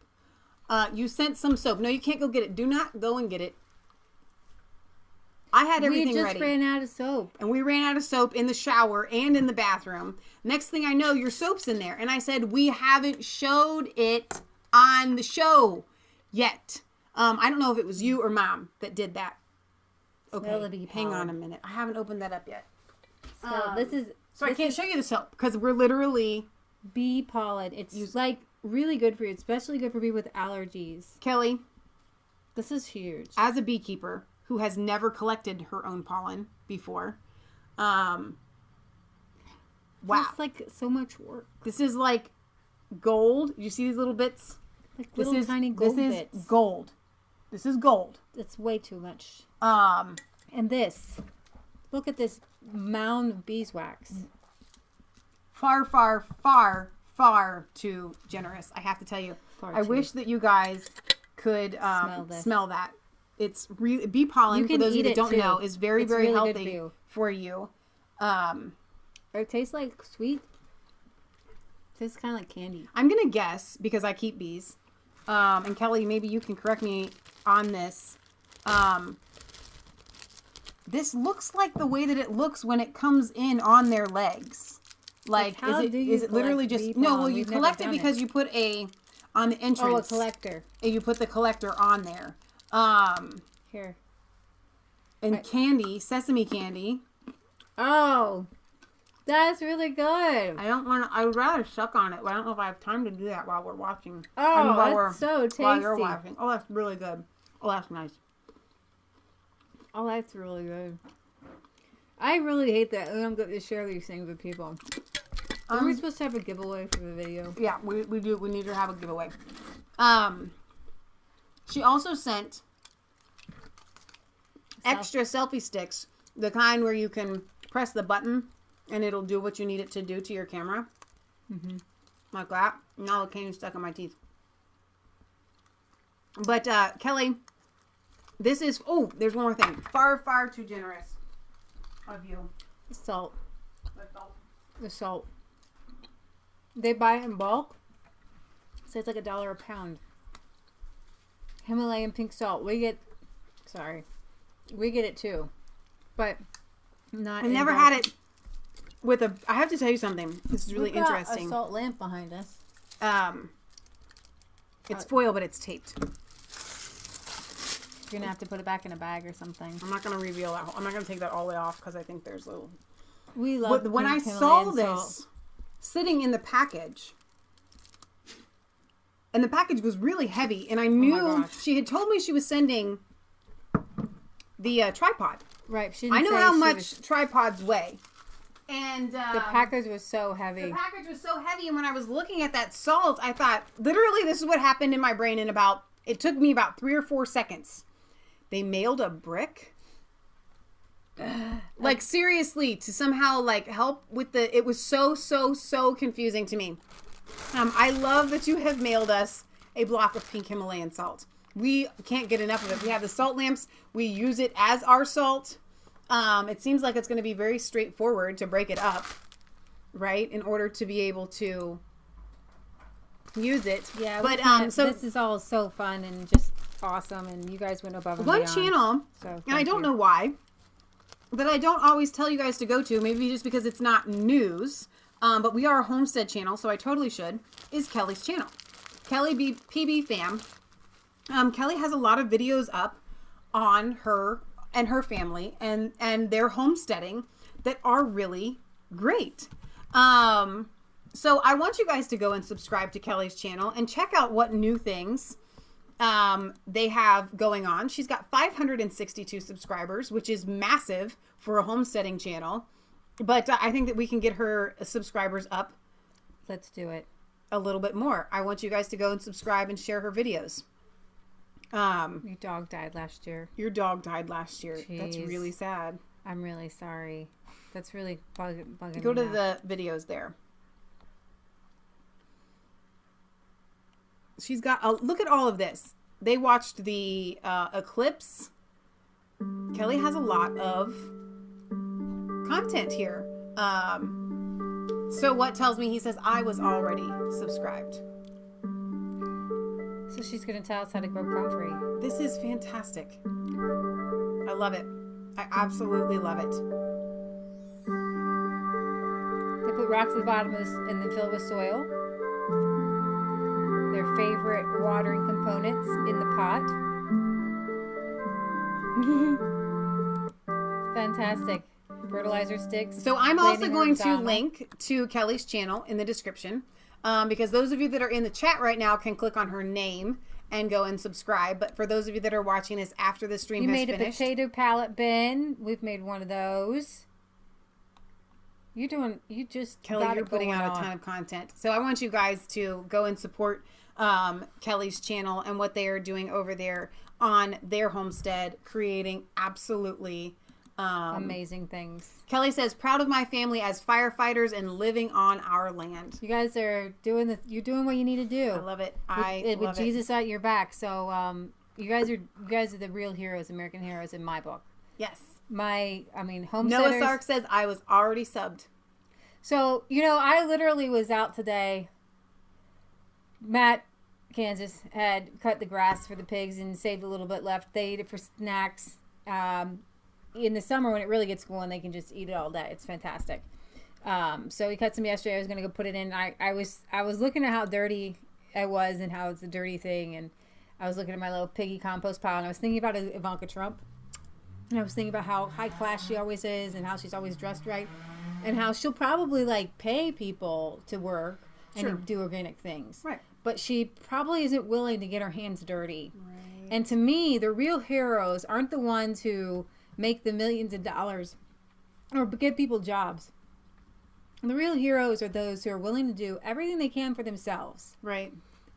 You sent some soap. No, you can't go get it. Do not go and get it. I had everything ready. We just ran out of soap. And we ran out of soap in the shower and in the bathroom. Next thing I know, your soap's in there. And I said, we haven't showed it on the show yet. I don't know if it was you or Mom that did that. Okay, hang on a minute. I haven't opened that up yet. So I can't show you the soap because we're literally bee pollen. It's really good for you, especially good for people with allergies. Kelly, this is huge. As a beekeeper who has never collected her own pollen before, wow, it's so much work. This is gold. You see these little bits? Tiny gold bits. This is gold. This is gold. It's way too much. And this, look at this mound of beeswax. Far too generous. I have to tell you. I wish that you guys could smell that. It's really bee pollen. For those of you that don't know, is very really healthy for you. It tastes like sweet. It tastes kind of like candy. I'm gonna guess because I keep bees. And Kelly, maybe you can correct me on this. This looks like the way that it looks when it comes in on their legs. Is it literally just no? Well, you collect it because you put on the entrance. Oh, a collector. And you put the collector on there. Here. And candy, sesame candy. Oh, that's really good. I would rather suck on it, but I don't know if I have time to do that while we're watching. Oh, that's so tasty. While you're watching. Oh, that's really good. Oh, that's nice. Oh, that's really good. I really hate that I don't get to share these things with people. Are we supposed to have a giveaway for the video? Yeah, we do. We need to have a giveaway. She also sent extra selfie sticks, the kind where you can press the button and it'll do what you need it to do to your camera. Mm-hmm. Like that. Now the cane is stuck in my teeth. But Kelly, this is, oh, there's one more thing. Far, far too generous of you. The salt. The salt. The salt. They buy it in bulk. So it's like $1 a pound. Himalayan pink salt. We get it too. But not I never had it with a, I have to tell you something. This is really We've got interesting. A salt lamp behind us. It's foil, but it's taped. You're gonna have to put it back in a bag or something. I'm not gonna reveal that. I'm not gonna take that all the way off because I think there's little. We love. But when I saw this sitting in the package, and the package was really heavy, and I knew she had told me she was sending the tripod. Right. I know how much tripods weigh. And the package was so heavy. The package was so heavy, and when I was looking at that salt, I thought, literally, this is what happened in my brain in about, it took me about 3 or 4 seconds. They mailed a brick? Like, seriously, to somehow, like, help with the, it was so confusing to me. I love that you have mailed us a block of pink Himalayan salt. We can't get enough of it. We have the salt lamps. We use it as our salt. It seems like it's going to be very straightforward to break it up, right? In order to be able to use it. Yeah, but so this is all so fun and just awesome, and you guys went above and beyond. One channel, and I don't know why, that I don't always tell you guys to go to, maybe just because it's not news, but we are a homestead channel, so I totally should, is Kelly's channel. Kelly PB Fam. Kelly has a lot of videos up on her and her family and their homesteading that are really great. So I want you guys to go and subscribe to Kelly's channel and check out what new things they have going on. She's got 562 subscribers, which is massive for a homesteading channel. But I think that we can get her subscribers up. Let's do it. A little bit more. I want you guys to go and subscribe and share her videos. Your dog died last year. Your dog died last year. Jeez. That's really sad. I'm really sorry. That's really bugging Go me to now. the videos there. She's got look at all of this. They watched the eclipse. Kelly has a lot of content here. So what tells me, he says, I was already subscribed. So she's going to tell us how to grow comfrey. This is fantastic. I love it. I absolutely love it. They put rocks at the bottom of this and then fill it with soil. Their favorite watering components in the pot. Fantastic. Fertilizer sticks. So I'm also going to link to Kelly's channel in the description. Because those of you that are in the chat right now can click on her name and go and subscribe. But for those of you that are watching this after the stream has finished. You made a potato pallet bin. We've made one of those. Kelly, you're putting out a ton of content. So I want you guys to go and support Kelly's channel and what they are doing over there on their homestead, creating absolutely amazing things. Kelly says, proud of my family as firefighters and living on our land. You guys are doing you're doing what you need to do. I love it. With Jesus at your back. So you guys are the real heroes, American heroes in my book. Yes. Homesteaders. Noah Sark says I was already subbed. So, I literally was out today. Matt, Kansas, had cut the grass for the pigs and saved a little bit left. They ate it for snacks. In the summer when it really gets going, they can just eat it all day. It's fantastic. So we cut some yesterday. I was going to go put it in. I was looking at how dirty I was and how it's a dirty thing. And I was looking at my little piggy compost pile, and I was thinking about Ivanka Trump. And I was thinking about how high class she always is, and how she's always dressed right, and how she'll probably like pay people to work and do organic things. Right. But she probably isn't willing to get her hands dirty. Right. And to me, the real heroes aren't the ones who make the millions of dollars or give people jobs. And the real heroes are those who are willing to do everything they can for themselves. Right.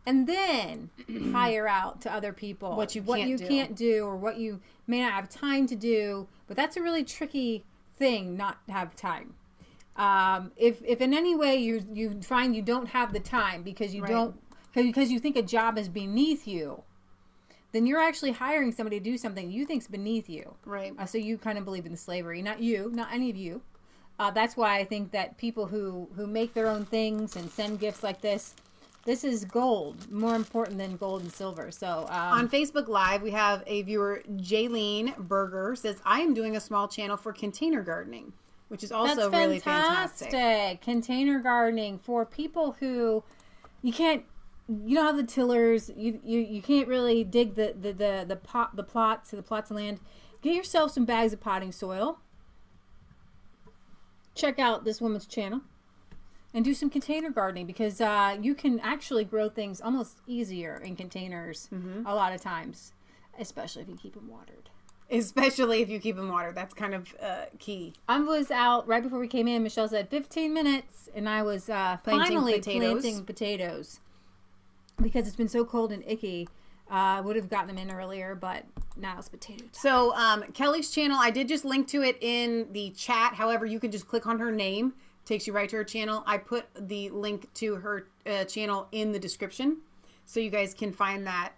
And then hire out to other people what you can't do or what you may not have time to do. But that's a really tricky thing, not to have time. If in any way you find you don't have the time because you because you think a job is beneath you, then you're actually hiring somebody to do something you think's beneath you. Right. So you kind of believe in slavery. Not you, not any of you. That's why I think that people who make their own things and send gifts like this is gold, more important than gold and silver. So on Facebook Live, we have a viewer, Jaylene Berger, says, I am doing a small channel for container gardening, which is also really fantastic. Container gardening for people who you don't have the tillers, you can't really dig the plots of land. Get yourself some bags of potting soil. Check out this woman's channel and do some container gardening, because you can actually grow things almost easier in containers a lot of times, especially if you keep them watered. Especially if you keep them watered. That's kind of key. I was out right before we came in. Michelle said 15 minutes, and I was finally planting potatoes because it's been so cold and icky. I would have gotten them in earlier, but now it's potato time. So Kelly's channel, I did just link to it in the chat. However, you can just click on her name. Takes you right to her channel. I put the link to her channel in the description, so you guys can find that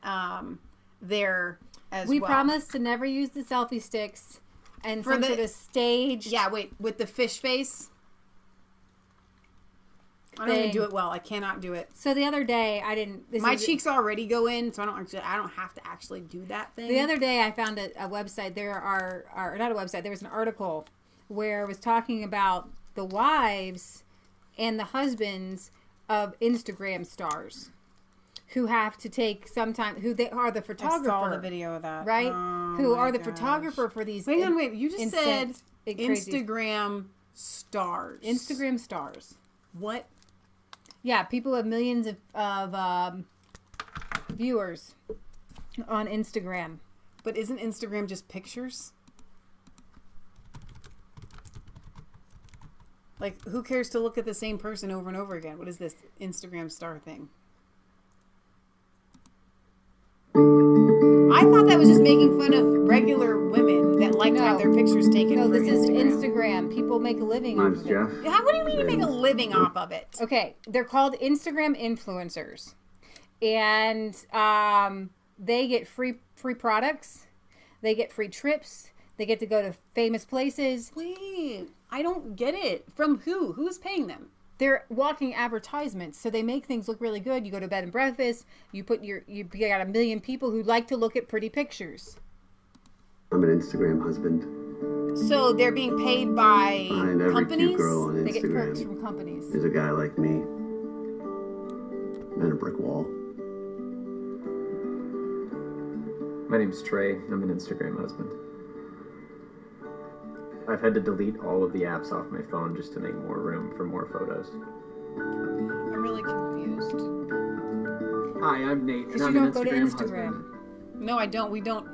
there as well. We promise to never use the selfie sticks and some sort of stage. Yeah, wait, with the fish face. I don't even do it well. I cannot do it. So the other day, I didn't. My cheeks already go in, so I don't have to actually do that thing. The other day, I found a website. There are not a website. There was an article where it was talking about the wives and the husbands of Instagram stars who have to take some time, who they are the photographer. I saw the video of that. Right? Oh, who are the photographer for these. Wait. You just said Instagram stars. Instagram stars. What? Yeah, people have millions of viewers on Instagram. But isn't Instagram just pictures? Like, who cares to look at the same person over and over again? What is this Instagram star thing? I thought that was just making fun of regular women that like to have their pictures taken. No, this is Instagram. People make a living off of it. What do you mean you make a living off of it? Okay, they're called Instagram influencers. And they get free products. They get free trips. They get to go to famous places. Wait, I don't get it. From who? Who's paying them? They're walking advertisements, so they make things look really good. You go to bed and breakfast. You got 1 million people who like to look at pretty pictures. I'm an Instagram husband. So they're being paid by Behind every companies? cute girl on Instagram, they get perks from companies. There's a guy like me and a brick wall. My name's Trey. I'm an Instagram husband. I've had to delete all of the apps off my phone just to make more room for more photos. I'm really confused. Hi, I'm Nate. Because you don't go to Instagram. No, I don't. We don't.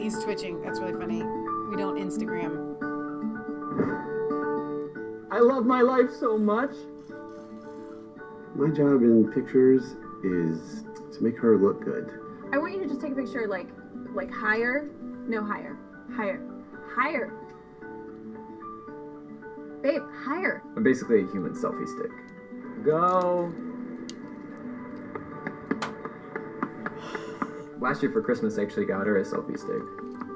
He's twitching. That's really funny. We don't Instagram. I love my life so much. My job in pictures is to make her look good. I want you to just take a picture like higher, no higher, higher, higher. Babe, higher. I'm basically a human selfie stick. Go. Last year for Christmas, I actually got her a selfie stick.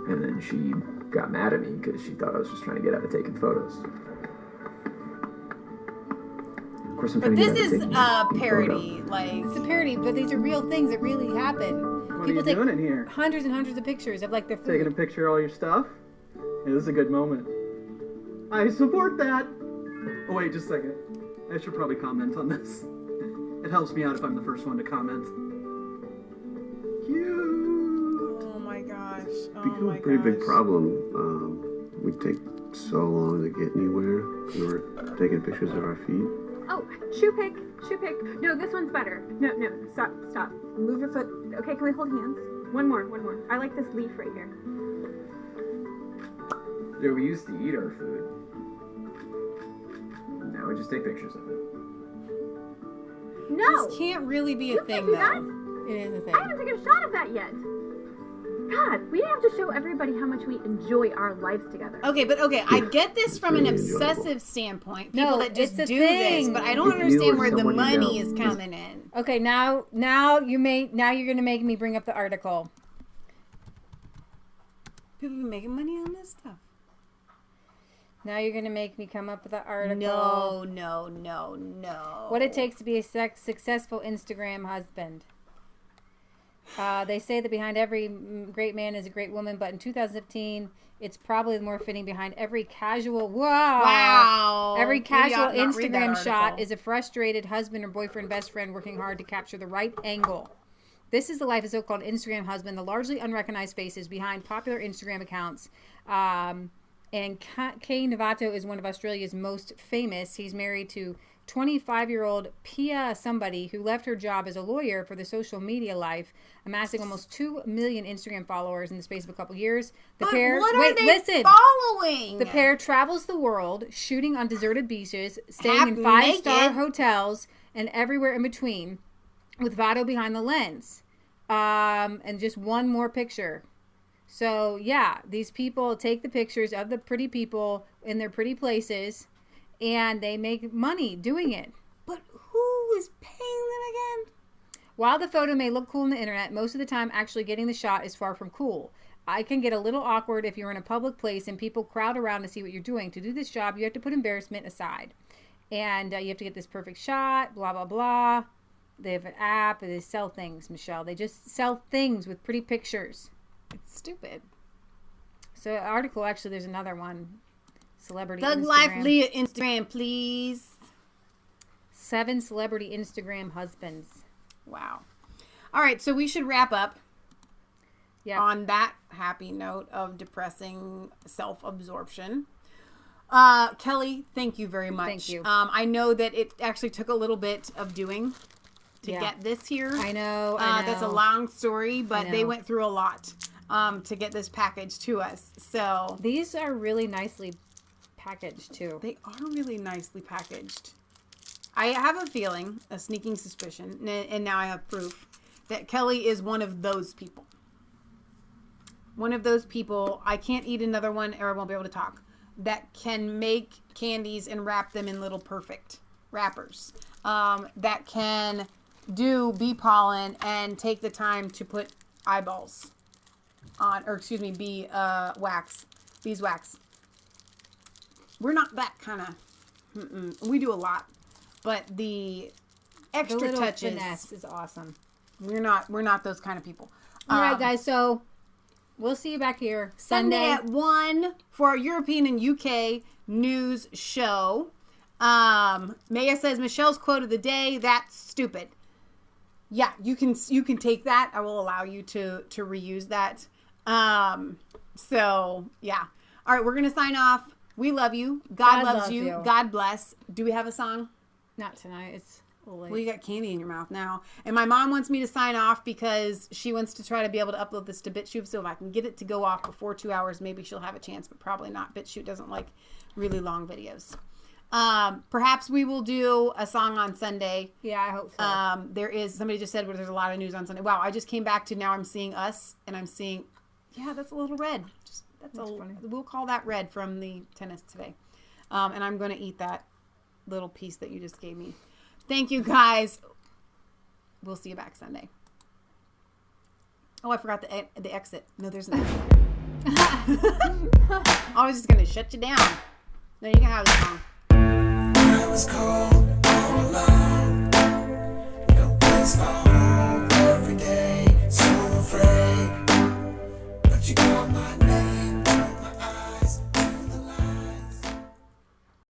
And then she got mad at me because she thought I was just trying to get out of taking photos. Of course, I'm but trying to this get out of taking is a parody. Like, it's a parody, but these are real things that really happen. What are you doing in here? Hundreds and hundreds of pictures of like their food. Taking a picture of all your stuff? Yeah, this is a good moment. I support that. Oh, wait, just a second. I should probably comment on this. It helps me out if I'm the first one to comment. cute. Oh my gosh. Oh Become my a pretty big gosh. problem. We take so long to get anywhere. We were taking pictures of our feet. Oh, shoe pick. No, this one's better. No, stop. Move your foot. Okay, can we hold hands? One more. I like this leaf right here. Yeah, we used to eat our food. Now we just take pictures of it. No! This can't really be a You thing, can't do though. that. It is a thing. I haven't taken a shot of that yet. God, we have to show everybody how much we enjoy our lives together. Okay, I get this from an obsessive standpoint. People No, that just it's a do thing. this, but I don't If you understand or where the someone you money know is coming in. Okay, now you're gonna make me bring up the article. People been making money on this stuff. Now you're gonna make me come up with the article. No. What it takes to be a successful Instagram husband. They say that behind every great man is a great woman, but in 2015, it's probably more fitting behind every casual every casual Instagram shot is a frustrated husband or boyfriend, best friend working hard to capture the right angle. This is the life of so-called Instagram husband, the largely unrecognized faces behind popular Instagram accounts. And Kay Navato is one of Australia's most famous. He's married to 25-year-old Pia somebody who left her job as a lawyer for the social media life, amassing almost 2 million Instagram followers in the space of a couple years. The pair, what are they following? The pair travels the world, shooting on deserted beaches, staying in 5-star hotels, and everywhere in between, with Vado behind the lens. And just one more picture. So, yeah, these people take the pictures of the pretty people in their pretty places, and they make money doing it. But who is paying them again? While the photo may look cool on the internet, most of the time actually getting the shot is far from cool. I can get a little awkward if you're in a public place and people crowd around to see what you're doing. To do this job, you have to put embarrassment aside. And you have to get this perfect shot, blah, blah, blah. They have an app. They sell things, Michelle. They just sell things with pretty pictures. It's stupid. So article, actually, there's another one. Celebrity Thug Instagram. Life Leah Instagram, please. 7 celebrity Instagram husbands. Wow. All right, so we should wrap up on that happy note of depressing self-absorption. Kelly, thank you very much. Thank you. I know that it actually took a little bit of doing to get this here. I know. That's a long story, but they went through a lot to get this package to us. So these are really nicely packaged too. They are really nicely packaged. I have a feeling, a sneaking suspicion, and now I have proof, that Kelly is one of those people. One of those people, I can't eat another one or I won't be able to talk, that can make candies and wrap them in little perfect wrappers. That can do bee pollen and take the time to put eyeballs on, or excuse me, beeswax. We're not that kind of, we do a lot, but the extra little touches finesse is awesome. We're not those kind of people. All right, guys. So we'll see you back here Sunday at 1 for our European and UK news show. Maia says Michelle's quote of the day. That's stupid. Yeah, you can take that. I will allow you to reuse that. So yeah. All right, we're gonna sign off. We love you. God loves you. God bless. Do we have a song? Not tonight. It's late. Well, you got candy in your mouth now. And my mom wants me to sign off because she wants to try to be able to upload this to BitChute. So if I can get it to go off before 2 hours, maybe she'll have a chance, but probably not. BitChute doesn't like really long videos. Perhaps we will do a song on Sunday. Yeah, I hope so. There is, somebody just said where there's a lot of news on Sunday. Wow, I just came back to now I'm seeing Us, and I'm seeing, yeah, that's a little red. That's funny. We'll call that red from the tennis today. And I'm going to eat that little piece that you just gave me. Thank you, guys. We'll see you back Sunday. Oh, I forgot the exit. No, there's an exit. I was just going to shut you down. No, you can have this song.